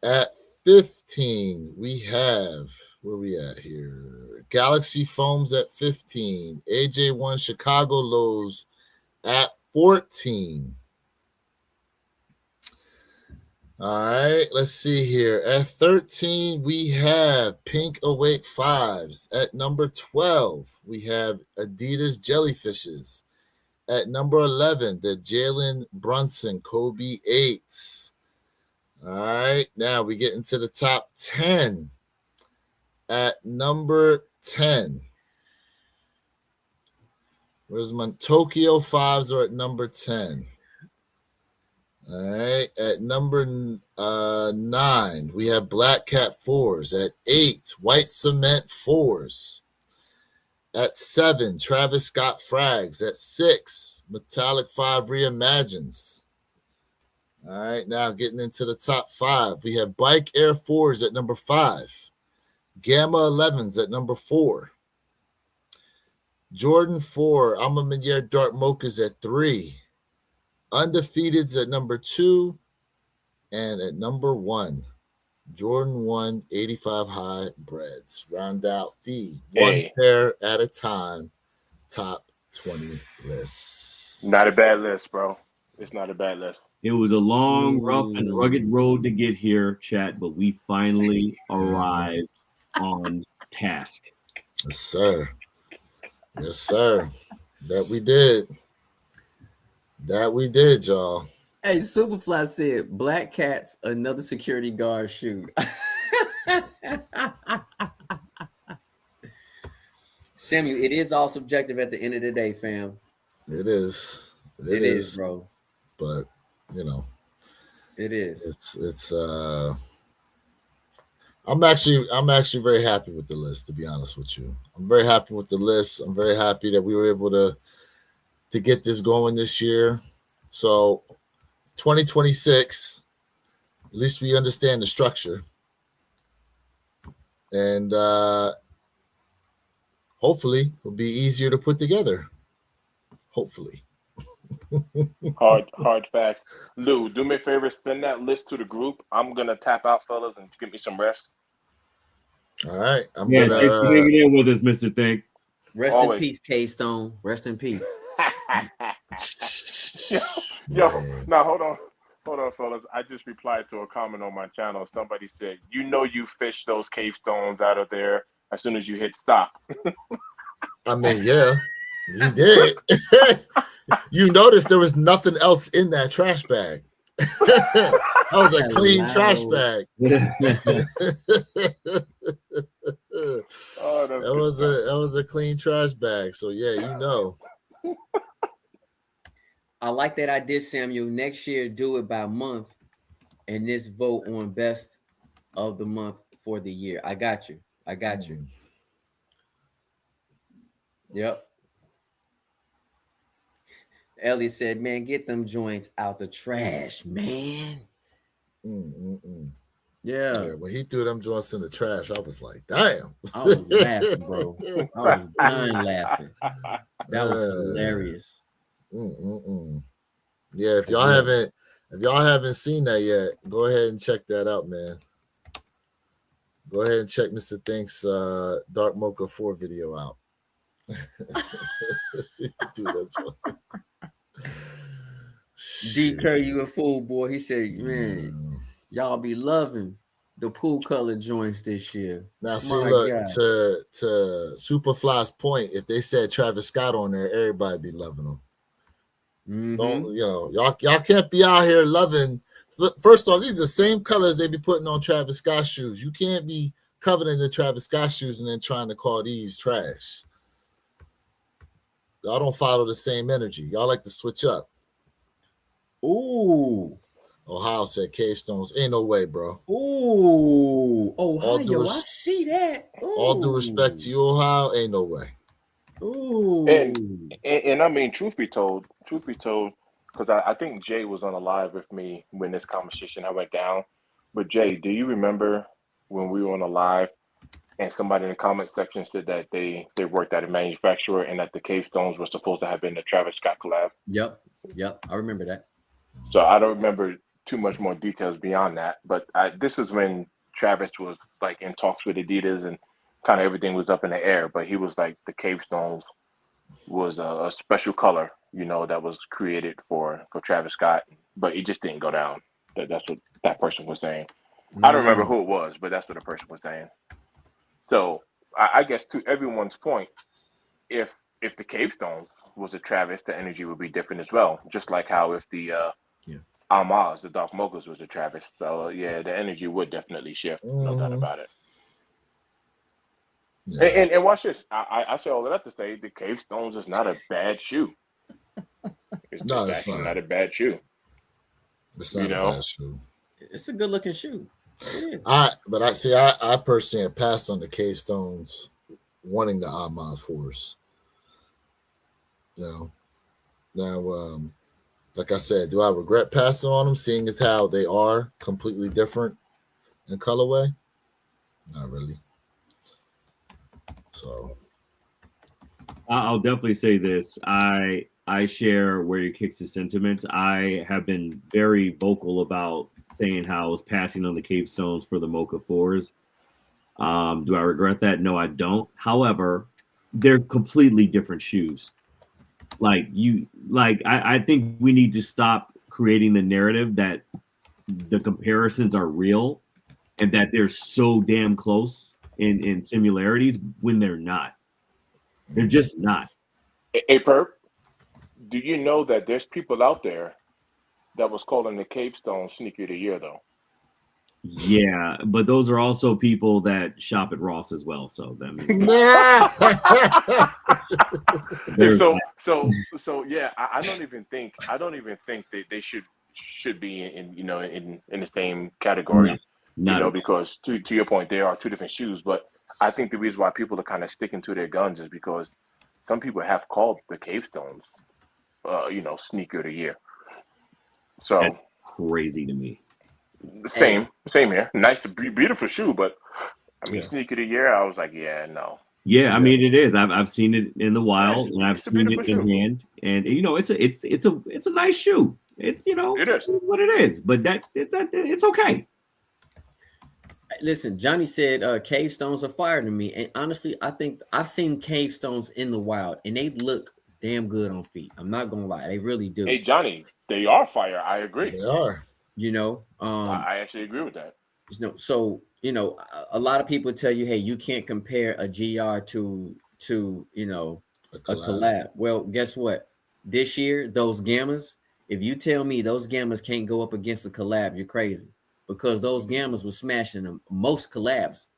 At 15, we have, where we at here? Galaxy Foams at 15. AJ1 Chicago Lows at 14. All right, let's see here. At 13, we have Pink Awake 5s. At number 12, we have Adidas Jellyfishes. At number 11, the Jalen Brunson Kobe 8s. All right, now we get into the top 10. At number 10, where's my Tokyo 5s are at number 10. All right, at number 9, we have Black Cat 4s. At 8, White Cement 4s. At 7, Travis Scott Frags. At 6, Metallic 5 Reimagines. All right, now getting into the top 5, we have Bike Air 4s at number 5. Gamma 11s at number 4. Jordan 4, Alma Mater Dark Mochas at 3. Undefeateds at number 2. And at number 1, Jordan 1 85 High Breads. Round out the one pair at a time top 20 lists. Not a bad list, bro. It's not a bad list. It was a long, rough, and rugged road to get here, chat, but we finally arrived on task. Yes, sir. Yes, sir. That we did. That we did, y'all. Hey, Superfly said, Black Cats, another security guard shoe. Samuel, it is all subjective at the end of the day, fam. It is. It is, bro. But, you know. It is. It's I'm actually very happy with the list, to be honest with you. I'm very happy with the list. I'm very happy that we were able to get this going this year. So 2026, at least we understand the structure. And hopefully it'll be easier to put together. Hopefully. Hard facts. Lou, do me a favor, send that list to the group. I'm gonna tap out, fellas, and give me some rest. All right. Thanks for hanging in with us, Mr. Think. Rest in peace, K-Stone. Rest in peace. Yo, now hold on, fellas. I just replied to a comment on my channel. Somebody said, you fish those cave stones out of there as soon as you hit stop. I mean, yeah, you did. You noticed there was nothing else in that trash bag. That was a clean trash Hello. bag. Oh, that's good stuff. That was a clean trash bag. So yeah, you know. I like that idea, Samuel. Next year, do it by month, and this vote on best of the month for the year. I got you. I got you. Yep. Ellie said, "Man, get them joints out the trash, man." Yeah, Yeah, when he threw them joints in the trash, I was like, damn. I was laughing, bro. I was done laughing. That was hilarious. Yeah, if y'all haven't seen that yet, go ahead and check that out, man. Go ahead and check Mr. Think's Dark Mocha 4 video out. Do that joint. D Curry, you a fool, boy. He said, "Man, y'all be loving the pool color joints this year." Now, see, My look, God. to Superfly's point, if they said Travis Scott on there, everybody be loving them. Don't y'all can't be out here loving. First off, these are the same colors they be putting on Travis Scott shoes. You can't be coveting the Travis Scott shoes and then trying to call these trash. Y'all don't follow the same energy. Y'all like to switch up. Ooh. Ohio said Cave Stones. Ain't no way, bro. Ooh. Ohio, I see that. Ooh. All due respect to you, Ohio, ain't no way. Ooh. And I mean, truth be told, because I think Jay was on a live with me when this conversation went down. But Jay, do you remember when we were on a live and somebody in the comment section said that they worked at a manufacturer and that the Cave Stones were supposed to have been the Travis Scott collab? Yep. I remember that. So I don't remember too much more details beyond that. But this was when Travis was like in talks with Adidas and kind of everything was up in the air. But he was like, the Cave Stones was a special color, that was created for Travis Scott, but it just didn't go down. That's what that person was saying. I don't remember who it was, but that's what the person was saying. So I guess to everyone's point, if the Cave Stones was a Travis, the energy would be different as well. Just like how if the Almaz, the Dark Mochas, was a Travis. So yeah, the energy would definitely shift. No doubt about it. Yeah. And watch this. I say all of that to say the Cave Stones is not a bad shoe. It's actually not a bad shoe. It's not a bad shoe. It's a good looking shoe. I personally have passed on the Cave Stones wanting the Almaz Force. Now, like I said, do I regret passing on them, seeing as how they are completely different in colorway? Not really. So I'll definitely say this. I share Where Your Kicks' sentiments. I have been very vocal about saying how I was passing on the Cave Stones for the Mocha 4s. Do I regret that? No, I don't. However, they're completely different shoes. I think we need to stop creating the narrative that the comparisons are real and that they're so damn close in similarities when they're not. They're just not. Hey, Perp, do you know that there's people out there that was calling the Cave Stone sneaker of the year, though? Yeah, but those are also people that shop at Ross as well. So that means so yeah. I don't even think that they should be in the same category. Because to your point, there are two different shoes. But I think the reason why people are kind of sticking to their guns is because some people have called the Cave Stones, sneaker of the year. So that's crazy to me. Same here. Nice, beautiful shoe, but I mean, sneaker of the year. I was like, yeah, no. Yeah, I mean, it is. I've seen it in the wild, and I've seen it in hand, and it's a nice shoe. It is what it is, but it's okay. Listen, Johnny said Cave Stones are fire to me, and honestly, I think I've seen Cave Stones in the wild, and they look damn good on feet. I'm not gonna lie, they really do. Hey, Johnny, they are fire. I agree. They are. I actually agree with that. So a lot of people tell you, hey, you can't compare a GR to a collab. Well, guess what? This year, those Gammas, If you tell me those gamblers can't go up against a collab, you're crazy. Because those gamblers were smashing them most collabs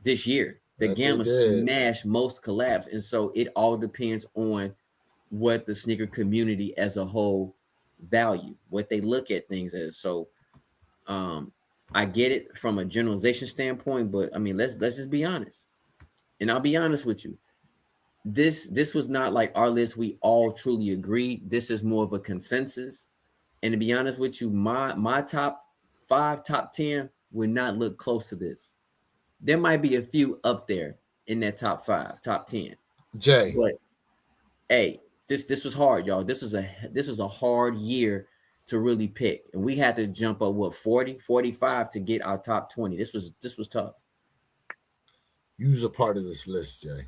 this year. The That they gamblers did. smash most collabs. And so it all depends on what the sneaker community as a whole value, what they look at things as. So I get it from a generalization standpoint, but I mean, let's just be honest. And I'll be honest with you. This was not like our list. We all truly agreed. This is more of a consensus. And to be honest with you, my top 5, top 10 would not look close to this. There might be a few up there in that top 5, top 10. Jay, But hey, this was hard, y'all. This was a hard year to really pick. And we had to jump up 40, 45 to get our top 20. This was tough. use a part of this list, Jay.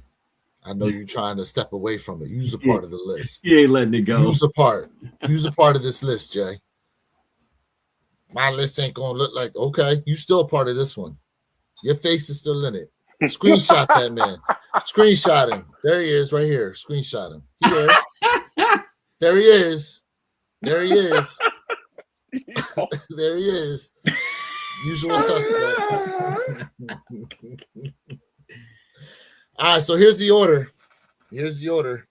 I know you're trying to step away from it. Use a part of the list. He ain't letting it go. Use a part. Use a part of this list, Jay. My list ain't gonna look like okay. You still a part of this one. Your face is still in it. Screenshot that man. Screenshot him. There he is, right here. Screenshot him. Here. There he is. There he is. There he is. Usual suspect. All right, so here's the order. Here's the order.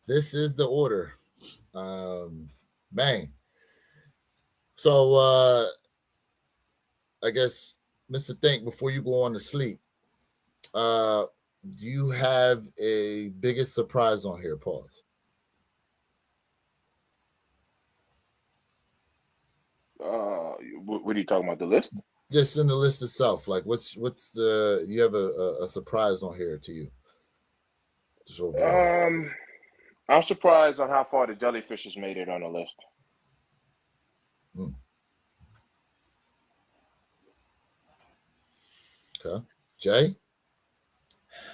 This is the order. Bang. So I guess, Mr. Think, before you go on to sleep, do you have a biggest surprise on here? Pause. What are you talking about? The list? Just in the list itself, like what's the you have a surprise on here to you? Just overall. I'm surprised on how far the Jellyfishes made it on the list. Okay, Jay.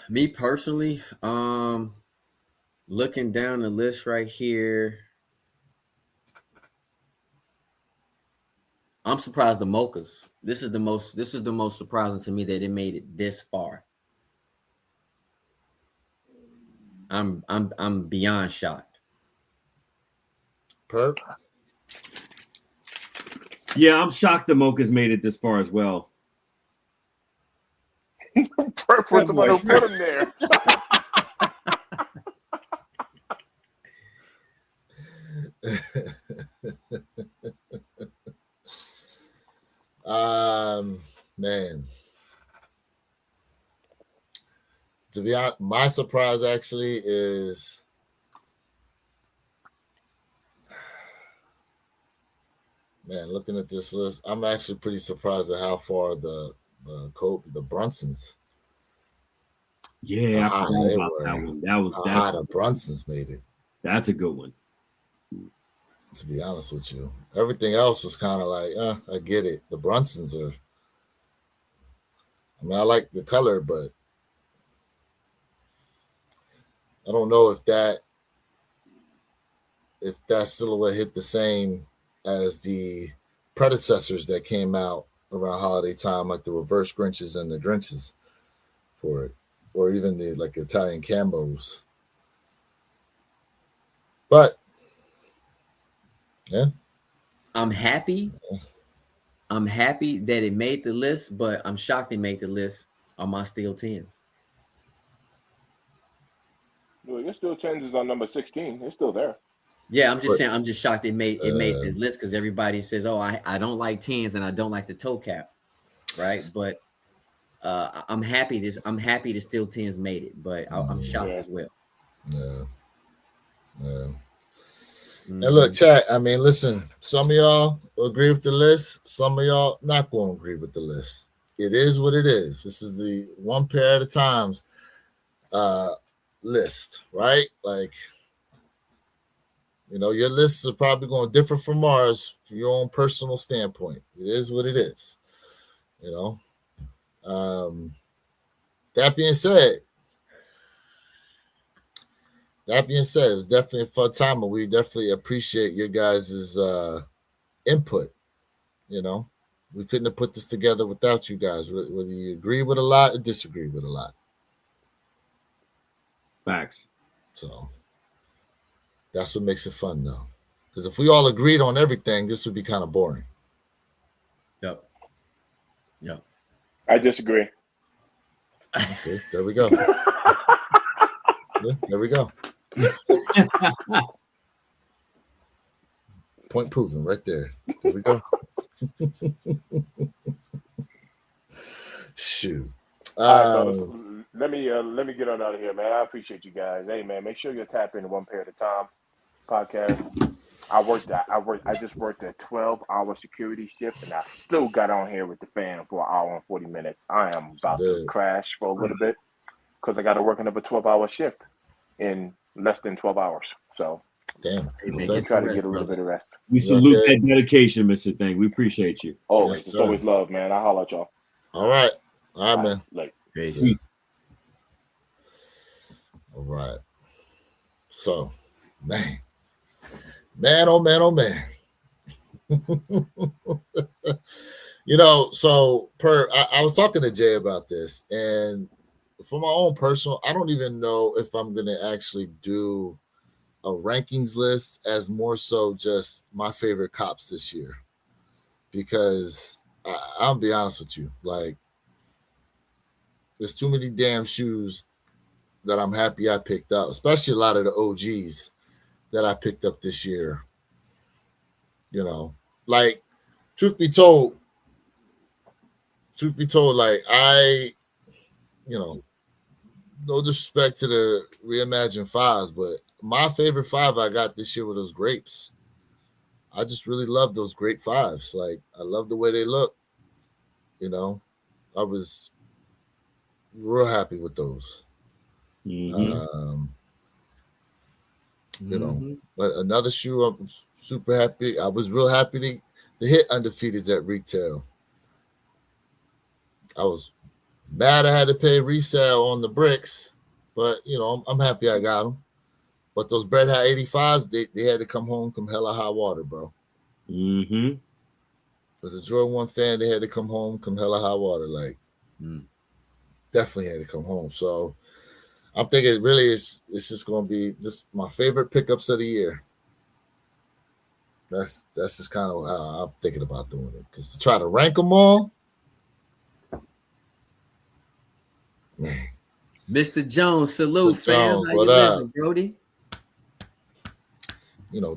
Me personally, looking down the list right here, I'm surprised the Mochas. This is the most surprising to me that it made it this far. I'm beyond shocked. Perp. Yeah, I'm shocked the Mochas made it this far as well. Perp was the one who put him there. Man. To be honest, my surprise actually is man, looking at this list, I'm actually pretty surprised at how far the Brunsons. Yeah, I forgot about that one. The Brunsons made it. That's a good one. To be honest with you, everything else was kind of like, I get it. The Brunsons are. I mean, I like the color, but I don't know if that silhouette hit the same as the predecessors that came out around holiday time, like the reverse Grinches and the Grinches for it, or even the like Italian camos. But yeah, I'm happy that it made the list, but I'm shocked it made the list on my Steel 10s. Well, your Steel 10s is on number 16. It's still there. Yeah, I'm just saying. I'm just shocked it made this list because everybody says, "Oh, I don't like 10s and I don't like the toe cap," right? But I'm happy the Steel 10s made it, but I'm shocked as well. Yeah. And look, chat, I mean, listen, some of y'all agree with the list. Some of y'all not going to agree with the list. It is what it is. This is the one pair at a times list, right? Like, you know, your lists are probably going to differ from ours from your own personal standpoint. It is what it is, you know. That being said, it was definitely a fun time, and we definitely appreciate your guys' input. You know, we couldn't have put this together without you guys, whether you agree with a lot or disagree with a lot. Facts. So, That's what makes it fun, though. Because if we all agreed on everything, this would be kind of boring. Yep. Yep. I disagree. See, there we go. Yeah, there we go. Point proven right there. There we go. Shoot. All right, fellas. Let me get on out of here, man. I appreciate you guys. Hey, man, make sure you tap into One Pair at a Time podcast. I just worked a 12-hour security shift, and I still got on here with the fam for an hour and 40 minutes. I am about to crash for a little bit because I got to work another 12-hour shift in less than 12 hours. So, damn. Let's try to get a little bit of rest. We salute that dedication, Mr. Thing. We appreciate you. Always. Yes, It's always love, man. I'll holler at y'all. All right. All right, man. Like, Crazy. All right. So, man. Man, oh man, oh man. So I was talking to Jay about this, and for my own personal, I don't even know if I'm gonna actually do a rankings list as more so just my favorite cops this year. Because I'll be honest with you, like there's too many damn shoes that I'm happy I picked up, especially a lot of the OGs that I picked up this year. Like truth be told, like no disrespect to the reimagined fives, but my favorite five I got this year were those grapes. I just really love those grape fives. Like I love the way they look. I was real happy with those. Mm-hmm. But another shoe I'm super happy. I was real happy to hit undefeateds at retail. I was mad I had to pay resale on the bricks, but I'm happy I got them. But those Bret Hart 85s, they had to come home come hella high water, bro. Mm-hmm. As a Jordan 1 fan, they had to come home come hella high water. Like, definitely had to come home. So I'm thinking really it's just going to be just my favorite pickups of the year. That's just kind of how I'm thinking about doing it. Because to try to rank them all, man. Mr. Jones, salute, Mr. fam. Jones, How you what living, up? Brody?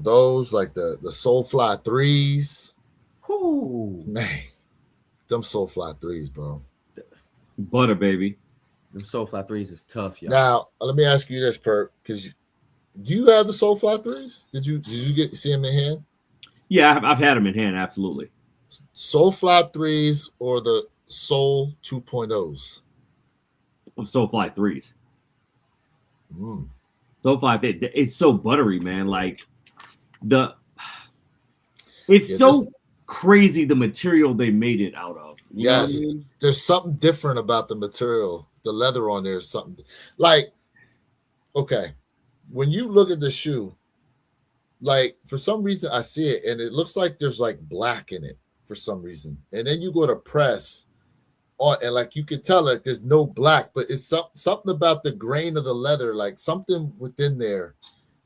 Those like the Soulfly 3s. Whoo. Man, them Soulfly 3s, bro. Butter, baby. Them Soulfly 3s is tough, y'all. Now, let me ask you this, Perk, because do you have the Soulfly 3s? Did you see them in hand? Yeah, I've had them in hand, absolutely. Soulfly 3s or the Soul 2.0s? Soulfly 3s. Mm. Soulfly, it's so buttery, man. Like it's crazy the material they made it out of. You know what I mean? There's something different about the material. The leather on there is something like, okay, when you look at the shoe, like for some reason I see it and it looks like there's like black in it for some reason. And then you go to press on and like you can tell like there's no black, but it's something about the grain of the leather, like something within there.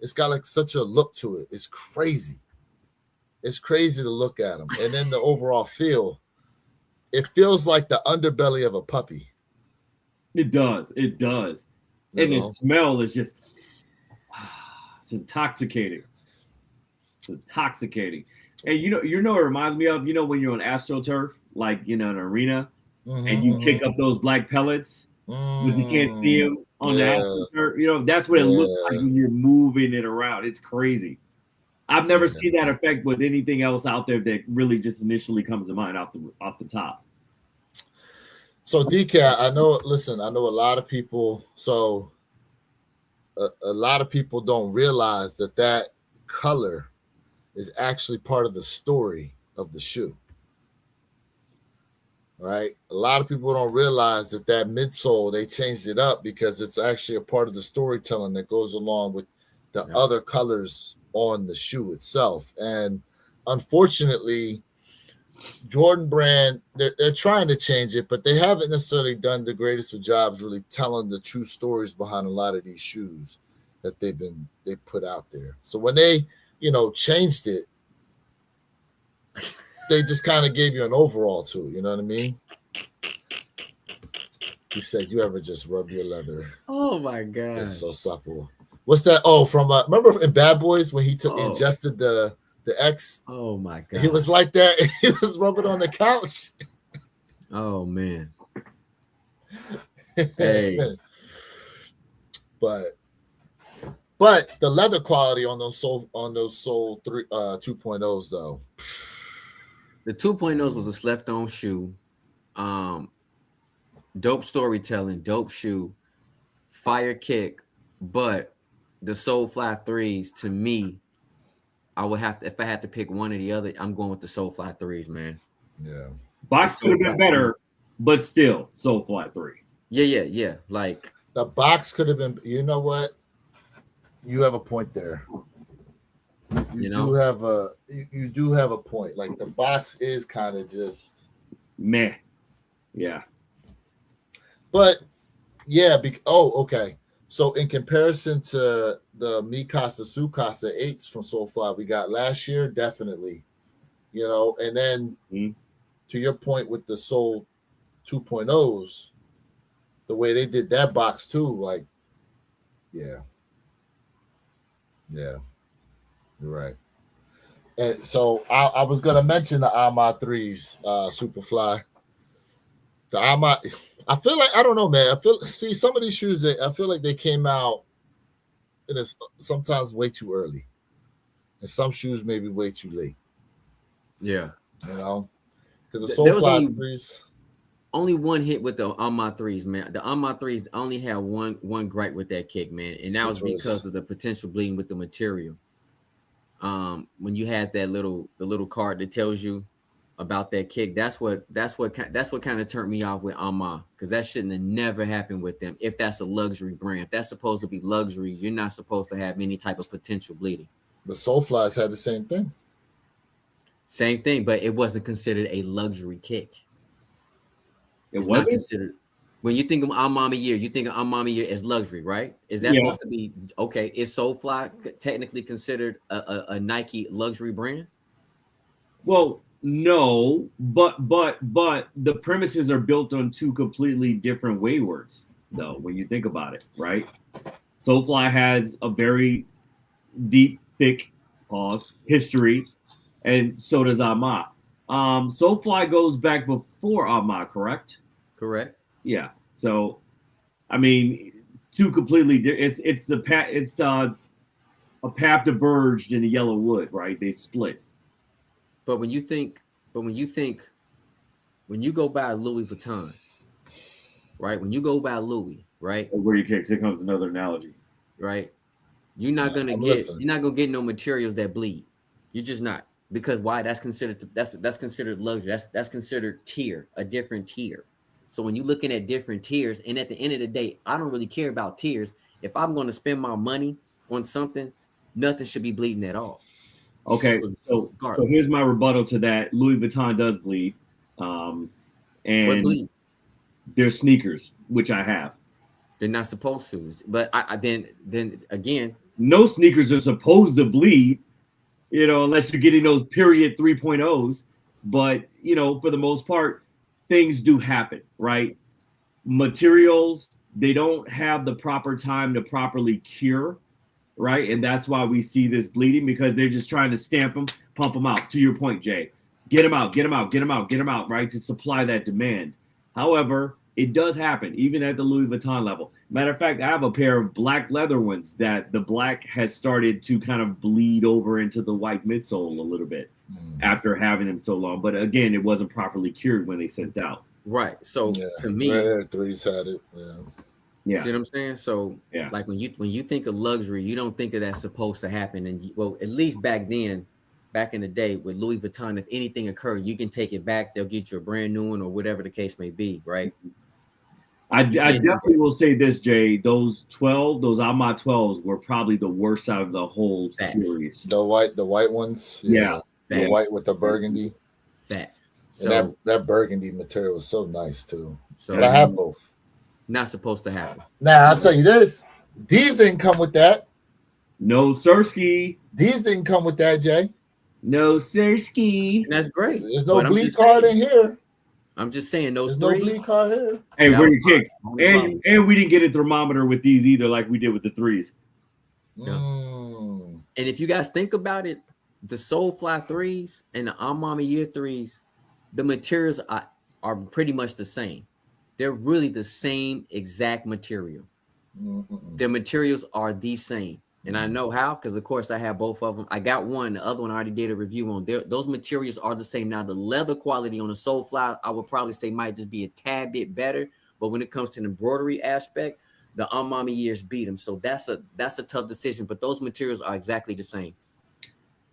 It's got like such a look to it. It's crazy. It's crazy to look at them. And then the overall feel, it feels like the underbelly of a puppy. It does. And the smell is just, it's intoxicating. And it reminds me of, when you're on AstroTurf, like, in an arena, and you pick up those black pellets, but you can't see them on the AstroTurf. That's what it looks like when you're moving it around. It's crazy. I've never seen that effect with anything else out there that really just initially comes to mind off the top. So DK, I know a lot of people. So a lot of people don't realize that color is actually part of the story of the shoe. Right? A lot of people don't realize that midsole, they changed it up because it's actually a part of the storytelling that goes along with the other colors on the shoe itself. And unfortunately, Jordan brand, they're trying to change it, but they haven't necessarily done the greatest of jobs really telling the true stories behind a lot of these shoes. that they put out there. So when they, changed it, they just kind of gave you an overall too. You know what I mean? He said, "You ever just rub your leather? Oh my god, It's so supple." What's that? Oh, from remember in Bad Boys when he ingested the X? Oh my god, He was like that. He was rubbing on the couch. Oh man. Hey. But the leather quality on those Soul 3 2.0s though. The 2.0s was a slept on shoe. Dope storytelling, dope shoe, fire kick, but the Soulfly 3s to me, I would have to, if I had to pick one or the other, I'm going with the Soulfly 3s, man. Yeah. Box could have been better, but still, Soulfly 3. Yeah. Like the box could have been, you know what? You have a point there. You do have a point. Like the box is kind of just meh. Yeah. But yeah, okay. So in comparison to the Mikasa Tsukasa 8s from Soulfly we got last year, definitely. And then to your point with the Soul 2.0s, the way they did that box too, like, yeah. You're right. And so I was gonna mention the Arma 3s, Superfly. The Arma, I feel like, I don't know, man. See some of these shoes, I feel like they came out and it's sometimes way too early, and some shoes maybe way too late. Yeah, because the Soulfly 3s. Only one hit with the Arma 3s, man. The Arma 3s only had one gripe with that kick, man, and that was because of the potential bleeding with the material. When you had the little card that tells you about that kick, that's what kind of turned me off with Arma, because that shouldn't have never happened with them. If that's a luxury brand, if that's supposed to be luxury, you're not supposed to have any type of potential bleeding. The Soulflies had the same thing. Same thing, but it wasn't considered a luxury kick. It's not considered. When you think of Armani Year, you think of Armani Year as luxury, right? Is that supposed to be okay? Is Soulfly technically considered a Nike luxury brand? Well, no, but the premises are built on two completely different waywards, though, when you think about it, right? Soulfly has a very deep, thick history, and so does Arma. Soulfly goes back before Arma, correct? Correct. Yeah. So, I mean, two completely different. It's a path diverged in the yellow wood, right? They split. But when you go by Louis Vuitton, right? When you go by Louis, right? Where you kicks, here comes another analogy, right? You're not gonna get no materials that bleed. You're just not. Because why? That's considered luxury. That's considered a different tier. So when you're looking at different tiers, and at the end of the day, I don't really care about tiers. If I'm going to spend my money on something, nothing should be bleeding at all. Okay, so here's my rebuttal to that. Louis Vuitton does bleed, and what bleeds? They're sneakers, which I have. They're not supposed to, but then again, no sneakers are supposed to bleed. Unless you're getting those period 3.0s, but for the most part, things do happen, right? Materials, they don't have the proper time to properly cure, right? And that's why we see this bleeding, because they're just trying to stamp them, pump them out. To your point, Jay, get them out, right? To supply that demand. However, it does happen, even at the Louis Vuitton level. Matter of fact, I have a pair of black leather ones that the black has started to kind of bleed over into the white midsole a little bit after having them so long. But again, it wasn't properly cured when they sent out. Right. So to me, Red 3s had it. Yeah. See what I'm saying? So like when you think of luxury, you don't think of that's supposed to happen. And at least back in the day with Louis Vuitton, if anything occurred, you can take it back. They'll get you a brand new one or whatever the case may be. Right. I definitely will say this, Jay. Those Arma 12s were probably the worst out of the whole series. The white ones. Yeah. The white with the burgundy. Facts. So and that burgundy material was so nice too. So but I have both. Not supposed to happen. Now I'll tell you this: these didn't come with that. No Sirski. These didn't come with that, Jay. No Sirski. And that's great. There's no But I'm bleed just card saying- in here. I'm just saying those There's no threes. bleed card here. Hey, That where was your kicks? fine. Only problem. And we didn't get a thermometer with these either, like we did with the threes. Yeah. Mm. And if you guys think about it, the Soulfly threes and the Amami Year threes, the materials are pretty much the same. They're really the same exact material. Mm-mm. Their materials are the same. And I know how, because of course I have both of them. I got one, the other one I already did a review on. Those materials are the same. Now the leather quality on the Soulfly, I would probably say might just be a tad bit better. But when it comes to the embroidery aspect, the Amami Years beat them. So that's a tough decision. But those materials are exactly the same.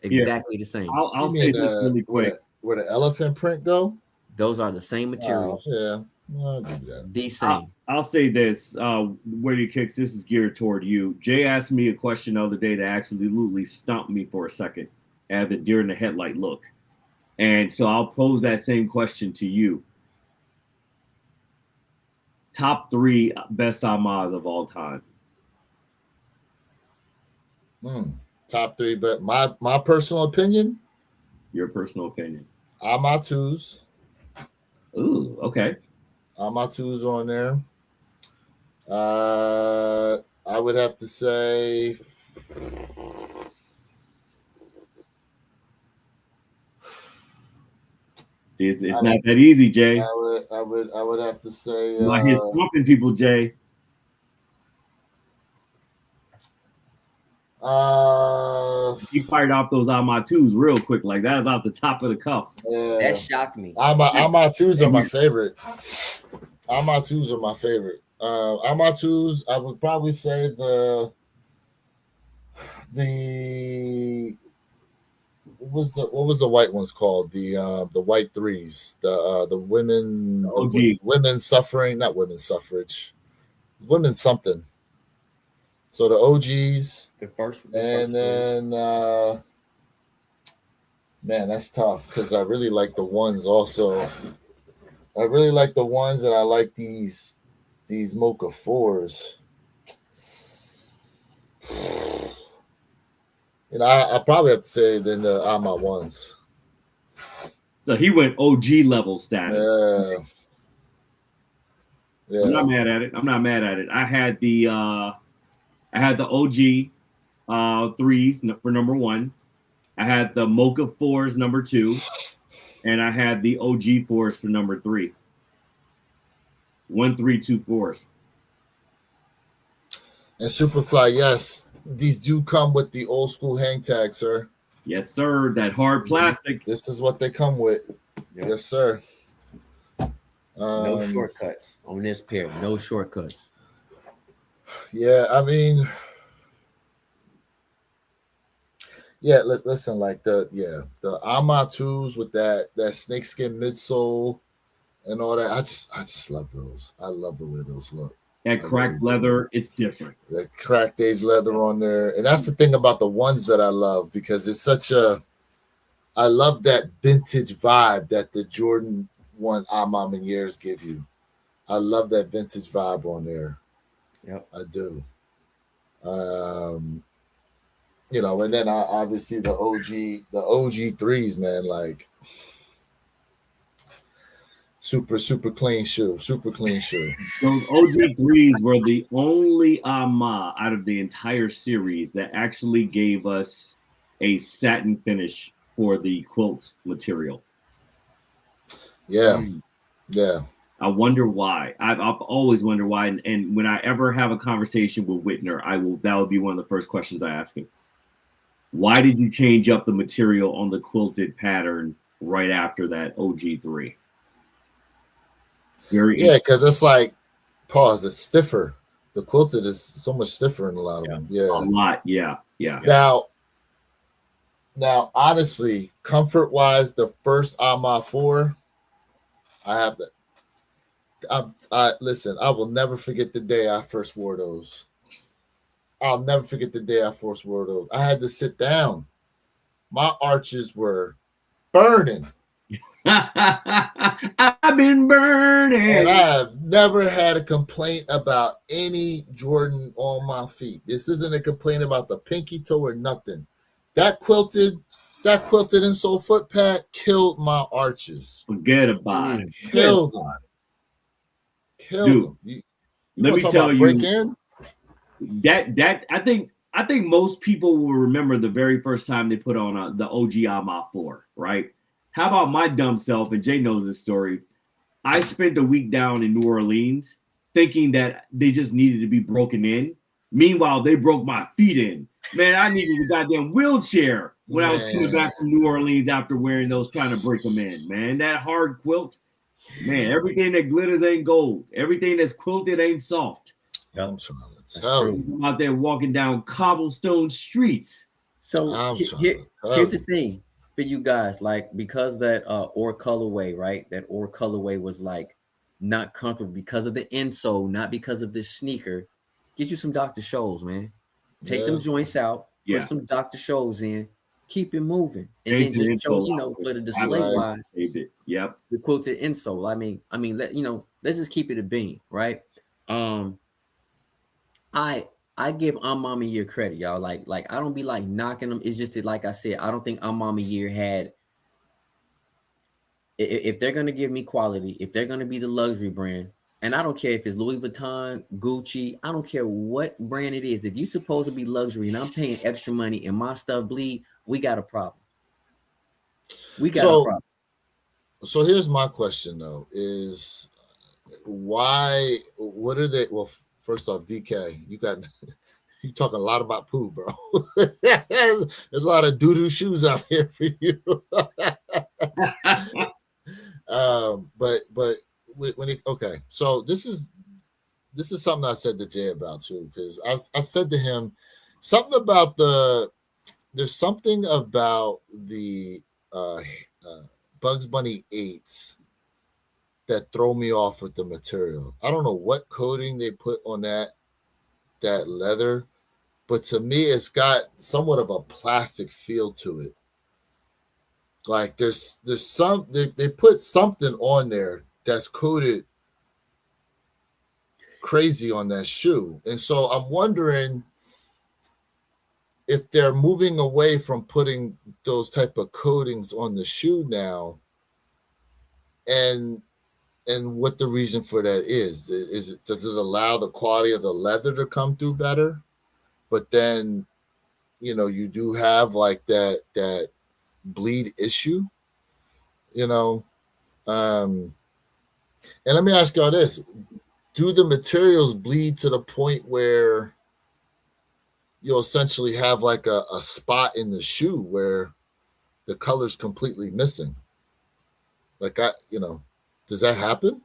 Exactly the same. I'll You say mean, this really quick. Where the elephant print go? Those are the same materials. Yeah, I'll do that. The same. I'll say this, where your kicks, this is geared toward you. Jay asked me a question the other day that absolutely stumped me for a second. I had the deer in the headlight look. And so I'll pose that same question to you. Top 3 best Amas of all time. Top 3, but my personal opinion, Your personal opinion. Amatus. Ooh, okay. Amatus on there. I would have to say See, it's not that easy, Jay. I would have to say You out here stumping people, Jay. You fired off those Amatus real quick, like that was off the top of the cuff. That shocked me. Amatus are my favorite. Amatus are my favorite. Amatus, I would probably say the what was the white ones called? The white threes. The women women suffering, not women's suffrage. Women something. So the OGs. And then man, that's tough because I really like the ones also. I really like the ones, and I like these Mocha 4s. You know, I probably have to say then the Ama ones. So he went OG level status. Yeah. I'm not mad at it. I had the OG threes for number 1. I had the Mocha 4s number 2, and I had the OG 4s for number 3. 1, 3, 2, 4s. And Superfly, yes, these do come with the old school hang tag, sir. Yes, sir. That hard plastic. This is what they come with. Yep. Yes, sir. No shortcuts on this pair. No shortcuts. Yeah, I mean, yeah. Listen, like the Amatus with that snakeskin midsole and all that. I just love those. I love the way those look. That cracked leather, it's different. The cracked edge leather on there, and that's the thing about the ones that I love because it's such a. I love that vintage vibe that the Jordan 1 Amami Years give you. I love that vintage vibe on there. Yep, I do. You know, and then obviously the OG threes, man, like super clean shoe. Those OG threes were the only Ama out of the entire series that actually gave us a satin finish for the quilt material. Yeah. I wonder why. I've always wondered why. And when I ever have a conversation with Whitner, that would be one of the first questions I ask him. Why did you change up the material on the quilted pattern right after that OG3? Because it's like, it's stiffer. The quilted is so much stiffer in a lot of them. Yeah. A lot, yeah. Now, honestly, comfort-wise, the first Ama 4, I have to. Listen, I will never forget the day I first wore those. I'll never forget the day I first wore those. I had to sit down. My arches were burning. I've been burning. And I have never had a complaint about any Jordan on my feet. This isn't a complaint about the pinky toe or nothing. That quilted insole foot pad killed my arches. Forget about it. Killed them. Dude, them. You Let me talk tell about you break in? that I think most people will remember the very first time they put on the OG Ama 4, right? How about my dumb self? And Jay knows this story. I spent a week down in New Orleans thinking that they just needed to be broken in. Meanwhile, they broke my feet in. Man, I needed a goddamn wheelchair when I was coming back from New Orleans after wearing those, trying to break them in. Man, that hard quilt. Man, everything that glitters ain't gold. Everything that's quilted ain't soft. I'm trying to tell you. I'm out there walking down cobblestone streets. So here's the thing for you guys, like, because that or colorway, right? That or colorway was like not comfortable because of the insole, not because of this sneaker. Get you some Dr. Scholl's, man. Take them joints out, put some Dr. Scholl's in, keep it moving, and then just show, for the display wise, yep, the quilted insole. I mean, let's just keep it a bean, right? I give Mama Year credit, y'all. Like I don't be like knocking them. It's just that, like I said, I don't think Mama Year had. If they're gonna give me quality, if they're gonna be the luxury brand, and I don't care if it's Louis Vuitton, Gucci, I don't care what brand it is. If you're supposed to be luxury and I'm paying extra money and my stuff bleed, we got a problem. We got a problem. So here's my question though: is why? What are they? Well, first off, DK, you talking a lot about poo, bro. There's a lot of doo-doo shoes out here for you. But when so this is something I said to Jay about too, because I said to him something about there's something about the Bugs Bunny 8s that throw me off with the material. I don't know what coating they put on that leather, but to me it's got somewhat of a plastic feel to it. Like there's some they put something on there that's coated crazy on that shoe. And so I'm wondering if they're moving away from putting those type of coatings on the shoe now, and what the reason for that is. Does it allow the quality of the leather to come through better? But then, you do have like that bleed issue, and let me ask y'all this: do the materials bleed to the point where you'll essentially have like a spot in the shoe where the color's completely missing? Like does that happen?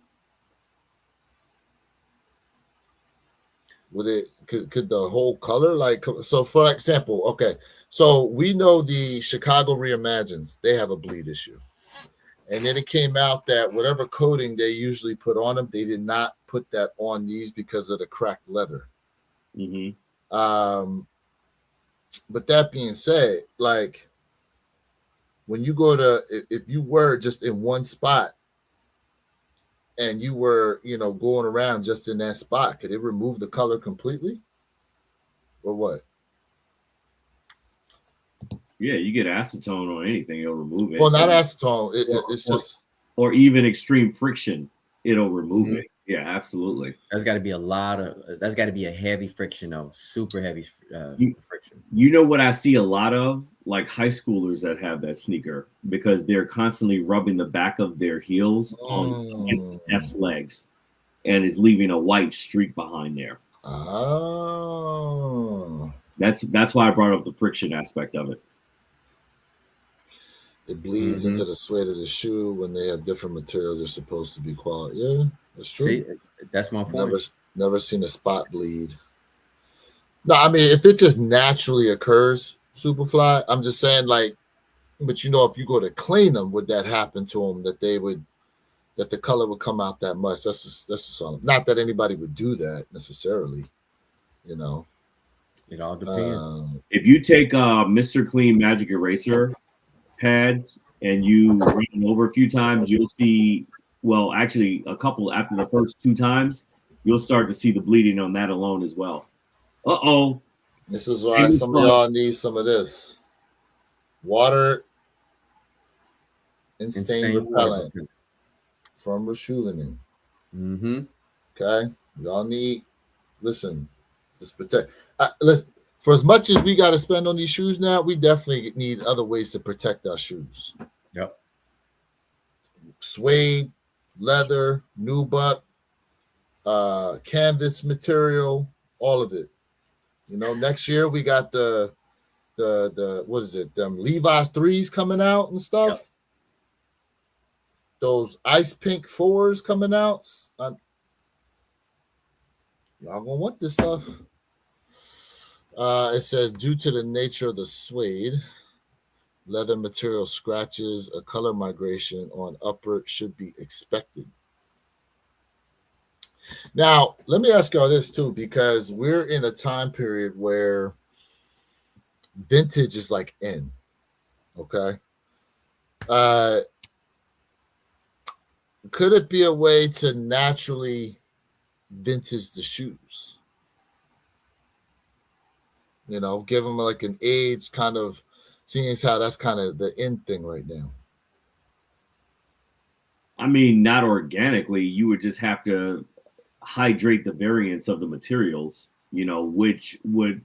Would it could the whole color so? For example, okay, so we know the Chicago Reimagines, they have a bleed issue, and then it came out that whatever coating they usually put on them, they did not put that on these because of the cracked leather. Mm-hmm. But that being said, like when you go if you were just in one spot and you were, going around just in that spot, could it remove the color completely? Or what? Yeah, you get acetone on anything, it'll remove it. Well, not acetone. It's just... Or even extreme friction, it'll remove it. Yeah, absolutely. That's got to be that's got to be a heavy friction though. Super heavy friction. You know what I see a lot of? Like high schoolers that have that sneaker, because they're constantly rubbing the back of their heels against the S legs, and is leaving a white streak behind there. Oh. That's why I brought up the friction aspect of it. It bleeds into the suede of the shoe when they have different materials. They're supposed to be quality. Yeah, that's true. See, that's my point. Never seen a spot bleed. No, I mean, if it just naturally occurs, Superfly, I'm just saying, like, but if you go to clean them, would that happen to them, that the color would come out that much? That's just not that anybody would do that necessarily, It all depends. If you take Mr. Clean Magic Eraser pads and you run it over a few times, you'll see, well, actually a couple after the first 2 times, you'll start to see the bleeding on that alone as well. Uh-oh. This is why some of y'all need some of this. Water and stain repellent from Rashulinin. Mm-hmm. Okay? Y'all need, listen, just protect. Listen, for as much as we got to spend on these shoes now, we definitely need other ways to protect our shoes. Yep. Suede, leather, nubuck, canvas material, all of it. You know, next year we got the what is it? Them Levi's 3s coming out and stuff. Yep. Those ice pink 4s coming out. Y'all gonna want this stuff. It says due to the nature of the suede, leather material scratches, a color migration on upper should be expected. Now, let me ask y'all this too, because we're in a time period where vintage is like in. Okay. Could it be a way to naturally vintage the shoes? You know, give them like an age kind of, seeing as how that's kind of the in thing right now. I mean, not organically. You would just have to hydrate the variance of the materials, you know, which would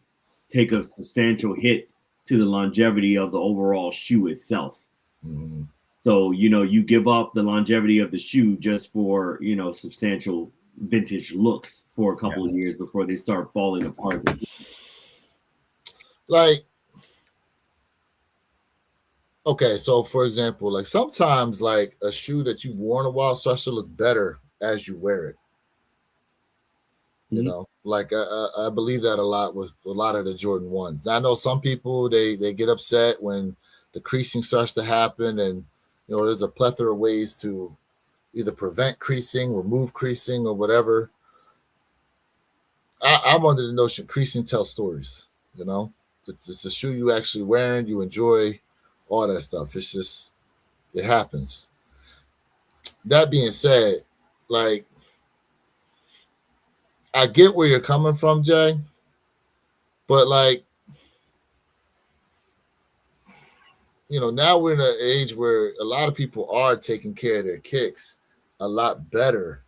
take a substantial hit to the longevity of the overall shoe itself. Mm-hmm. So, you know, you give up the longevity of the shoe just for, you know, substantial vintage looks for a couple of years before they start falling apart. Like, okay, so for example, like sometimes like a shoe that you've worn a while starts to look better as you wear it. You know, like I believe that a lot with a lot of the Jordan 1s. I know some people, they get upset when the creasing starts to happen, and you know, there's a plethora of ways to either prevent creasing, remove creasing, or whatever. I'm under the notion creasing tells stories. You know, it's a shoe you actually wearing, you enjoy, all that stuff. It's just, it happens. That being said, like, I get where you're coming from, Jay, but like, you know, now we're in an age where a lot of people are taking care of their kicks a lot better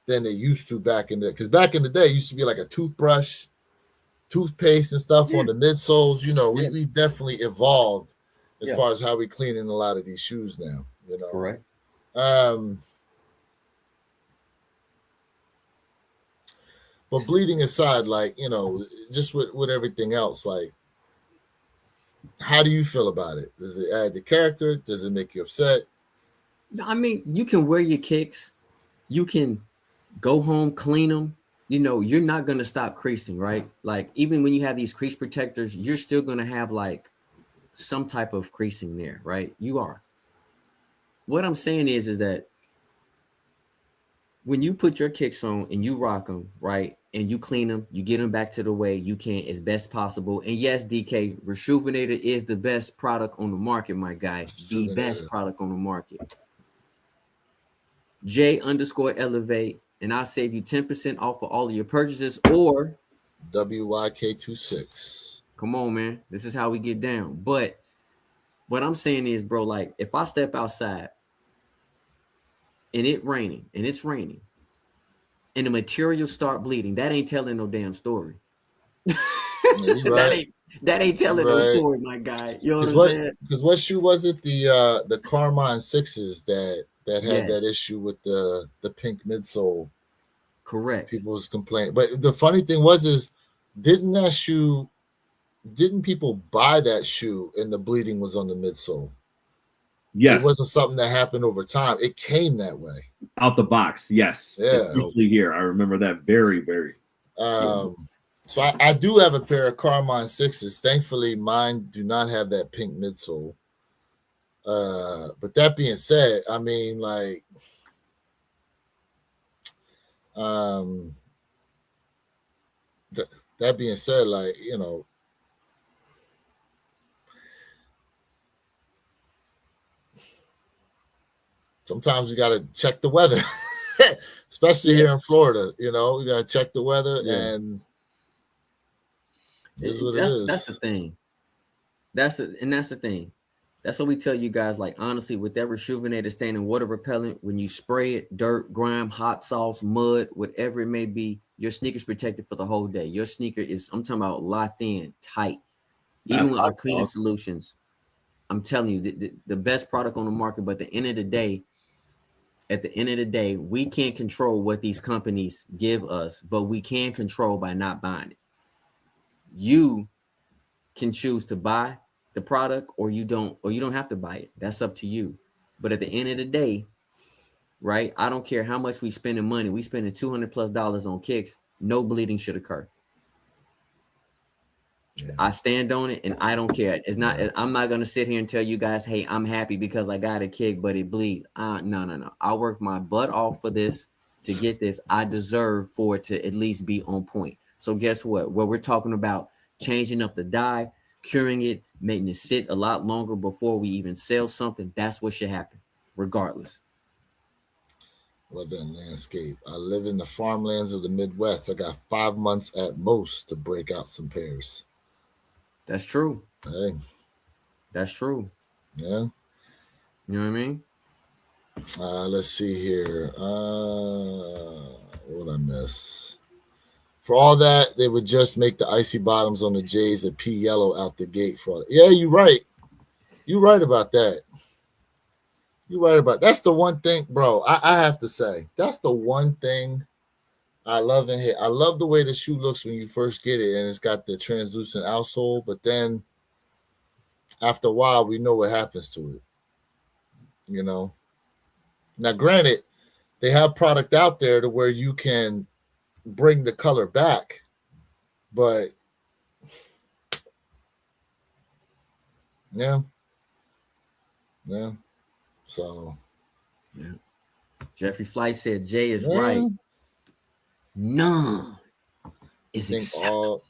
than they used to back in the, because back in the day it used to be like a toothbrush, toothpaste and stuff on the midsoles. You know, we definitely evolved as far as how we cleaning a lot of these shoes now, you know. Correct. But bleeding aside, like, you know, just with everything else, like, how do you feel about it? Does it add to character? Does it make you upset? I mean, you can wear your kicks. You can go home, clean them. You know, you're not going to stop creasing, right? Like, even when you have these crease protectors, you're still going to have like some type of creasing there, right? You are. What I'm saying is that when you put your kicks on and you rock them, right, and you clean them, you get them back to the way you can as best possible. And yes, DK, Reshoevn8r is the best product on the market, my guy. The best product on the market. J_Elevate, and I'll save you 10% off of all of your purchases, or WYK26. Come on, man. This is how we get down. But what I'm saying is, bro, like, if I step outside and it's raining, and the materials start bleeding, that ain't telling no damn story. Right. that ain't telling no story, my guy. You know what I'm saying? Because what shoe was it? The Carmine 6s that had that issue with the pink midsole. Correct. People was complaining. But the funny thing is didn't people buy that shoe and the bleeding was on the midsole? Yes. It wasn't something that happened over time. It came that way. Out the box, yes. Yeah. It's usually here. I remember that very, very. So I do have a pair of Carmine 6s. Thankfully, mine do not have that pink midsole. But that being said, I mean, like, that being said, like, you know, sometimes you got to check the weather, especially here in Florida. You know, you got to check the weather, and it is what it is. That's the thing. That's the thing. That's what we tell you guys. Like, honestly, with that Rejuvenator standing water repellent, when you spray it, dirt, grime, hot sauce, mud, whatever it may be, your sneaker's protected for the whole day. Your sneaker is, I'm talking about locked in, tight. Even with our cleaning solutions, I'm telling you, the best product on the market. But at the end of the day, we can't control what these companies give us, but we can control by not buying it. You can choose to buy the product, or you don't have to buy it. That's up to you. But at the end of the day, right, I don't care how much we spending money. We spending $200+ on kicks. No bleeding should occur. Yeah. I stand on it, and I don't care. It's not. I'm not gonna sit here and tell you guys, "Hey, I'm happy because I got a kick, but it bleeds." No. I work my butt off for this to get this. I deserve for it to at least be on point. So guess what? What we're talking about, changing up the dye, curing it, making it sit a lot longer before we even sell something. That's what should happen, regardless. Well then, landscape. I live in the farmlands of the Midwest. I got 5 months at most to break out some pairs. That's true. Hey. That's true. Yeah. You know what I mean? Let's see here. What did I miss? For all that, they would just make the icy bottoms on the J's a pea yellow out the gate. For yeah, you're right. You're right about that. You're right about that's the one thing, bro. I have to say that's the one thing I love in here. I love the way the shoe looks when you first get it, and it's got the translucent outsole. But then, after a while, we know what happens to it. You know. Now, granted, they have product out there to where you can bring the color back, but yeah. So, yeah. Jeffrey Flight said Jay is right. None is acceptable.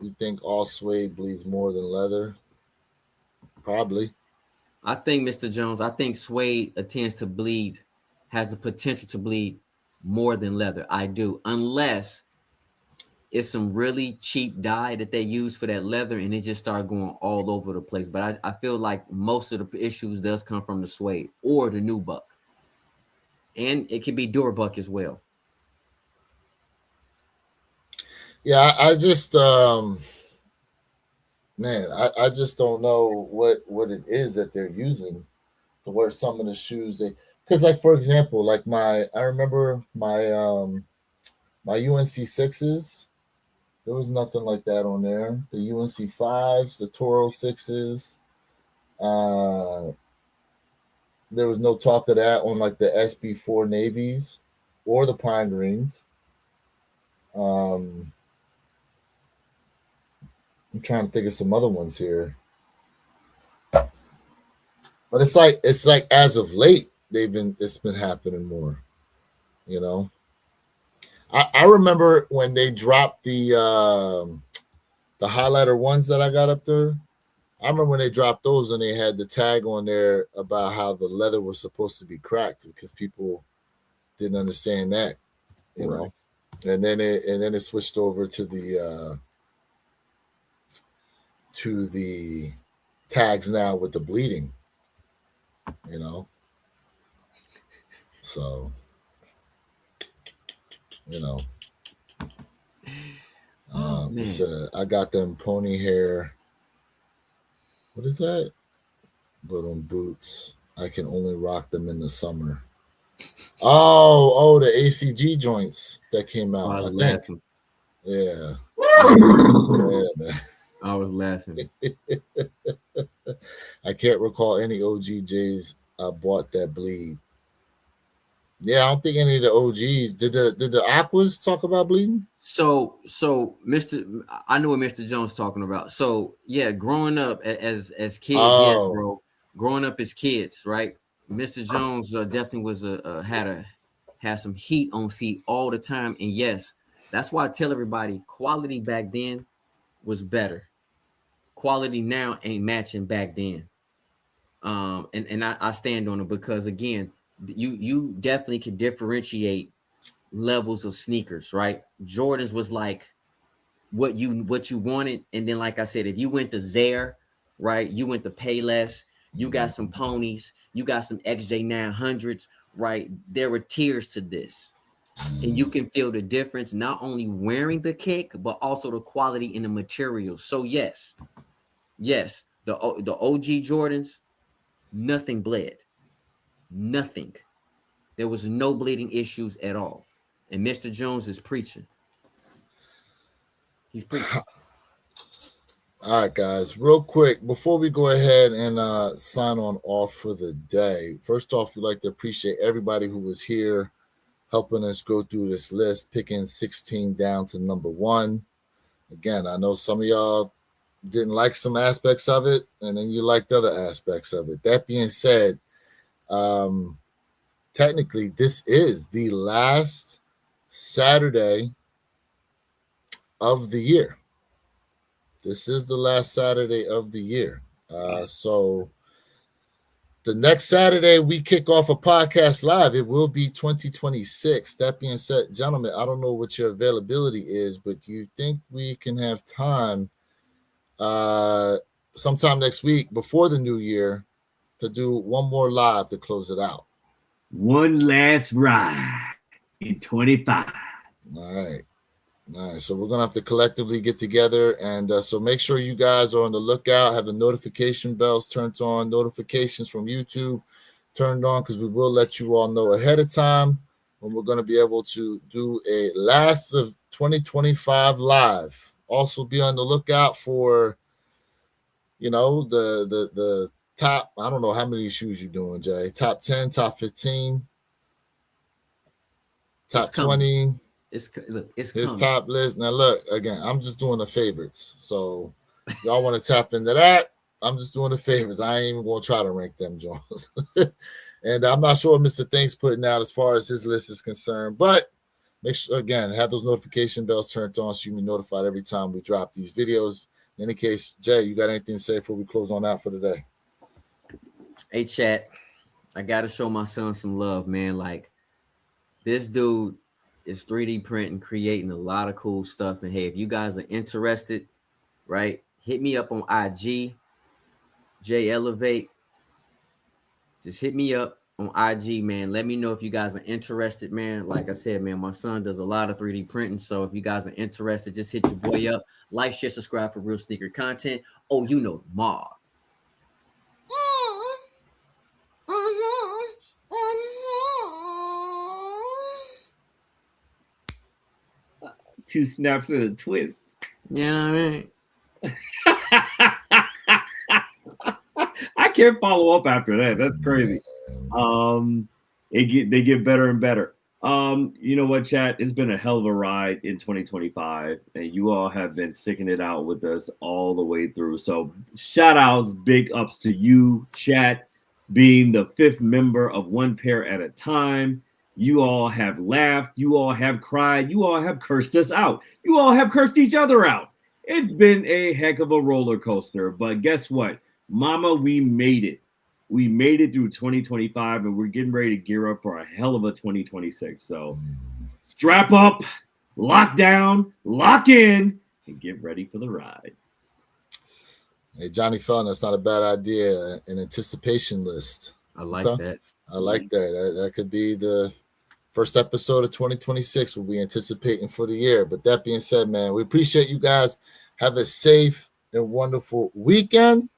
You think all suede bleeds more than leather? Probably. I think, Mr. Jones, suede tends to bleed, has the potential to bleed more than leather. I do, unless it's some really cheap dye that they use for that leather and it just start going all over the place. But I feel like most of the issues does come from the suede or the nubuck. And it can be Durbuck as well. Yeah, I just I just don't know what it is that they're using to wear some of the shoes. Because like, for example, like I remember my UNC 6s, there was nothing like that on there. The UNC 5s, the Toro 6s, there was no talk of that on like the SB4 navies or the pine greens. I'm trying to think of some other ones here, but it's like as of late it's been happening more. You know, I remember when they dropped the highlighter ones that I got up there. I remember when they dropped those and they had the tag on there about how the leather was supposed to be cracked because people didn't understand that, you know. And then it switched over to the tags now with the bleeding, you know. So, you know, I got them pony hair. What is that? But on boots, I can only rock them in the summer. Oh, the ACG joints that came out. I was laughing. Yeah. Yeah, man. I was laughing. I can't recall any OGJs I bought that bleed. Yeah, I don't think any of the OGs did. The Aquas talk about bleeding? So I know what Mr. Jones talking about. So yeah, growing up as kids, yes, bro. Growing up as kids, right? Mr. Jones definitely was had some heat on feet all the time, and yes, that's why I tell everybody quality back then was better. Quality now ain't matching back then. And I stand on it because again, you definitely can differentiate levels of sneakers, right? Jordans was like what you wanted, and then like I said, if you went to Zare, right, you went to Payless, you got some ponies, you got some XJ900s, right? There were tiers to this, and you can feel the difference not only wearing the kick but also the quality in the materials. So yes, the OG Jordans, nothing bled, nothing. There was no bleeding issues at all, and Mr. Jones is preaching. He's preaching. All right, guys, real quick before we go ahead and sign on off for the day. First off, we'd like to appreciate everybody who was here helping us go through this list, picking 16 down to number 1. Again, I know some of y'all didn't like some aspects of it, and then you liked other aspects of it. That being said, technically, this is the last Saturday of the year. This is the last Saturday of the year. So the next Saturday we kick off a podcast live. It will be 2026. That being said, gentlemen, I don't know what your availability is, but do you think we can have time sometime next week before the new year to do one more live to close it out? One last ride in 25. All right. So we're gonna have to collectively get together, and so make sure you guys are on the lookout. Have the notification bells turned on, notifications from YouTube turned on, because we will let you all know ahead of time when we're going to be able to do a last of 2025 live. Also, be on the lookout for, the top. I don't know how many shoes you're doing, Jay. Top 10, top 15, top 20. It's his coming. Top list. Now, look, again, I'm just doing the favorites. So, y'all want to tap into that? I'm just doing the favorites. I ain't even going to try to rank them, Jones. And I'm not sure what Mr. Think's putting out as far as his list is concerned. But make sure, again, have those notification bells turned on so you can be notified every time we drop these videos. In any case, Jay, you got anything to say before we close on out for today? Hey, chat. I got to show my son some love, man. Like, this dude is 3D printing, creating a lot of cool stuff. And hey, if you guys are interested, right, hit me up on IG, J Elevate. Just hit me up on IG, man. Let me know if you guys are interested, man. Like I said, man, my son does a lot of 3D printing. So if you guys are interested, just hit your boy up. Like, share, subscribe for real sneaker content. Oh, you know, Ma. Two snaps and a twist. You know what I mean? I can't follow up after that. That's crazy. They get better and better. You know what, chat? It's been a hell of a ride in 2025, and you all have been sticking it out with us all the way through. So shout outs, big ups to you, chat, being the 5th member of One Pair at a Time. You all have laughed. You all have cried. You all have cursed us out. You all have cursed each other out. It's been a heck of a roller coaster. But guess what? Mama, we made it. We made it through 2025, and we're getting ready to gear up for a hell of a 2026. So strap up, lock down, lock in, and get ready for the ride. Hey, Johnny Fellon, that's not a bad idea. An anticipation list. I like that. I like that. That could be the first episode of 2026 we'll be anticipating for the year. But that being said, man, we appreciate you guys. Have a safe and wonderful weekend.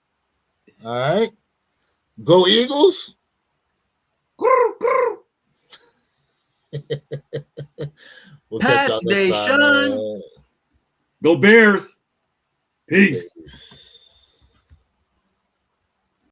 All right. Go Eagles. We'll catch y'all next time. Go Bears. Peace.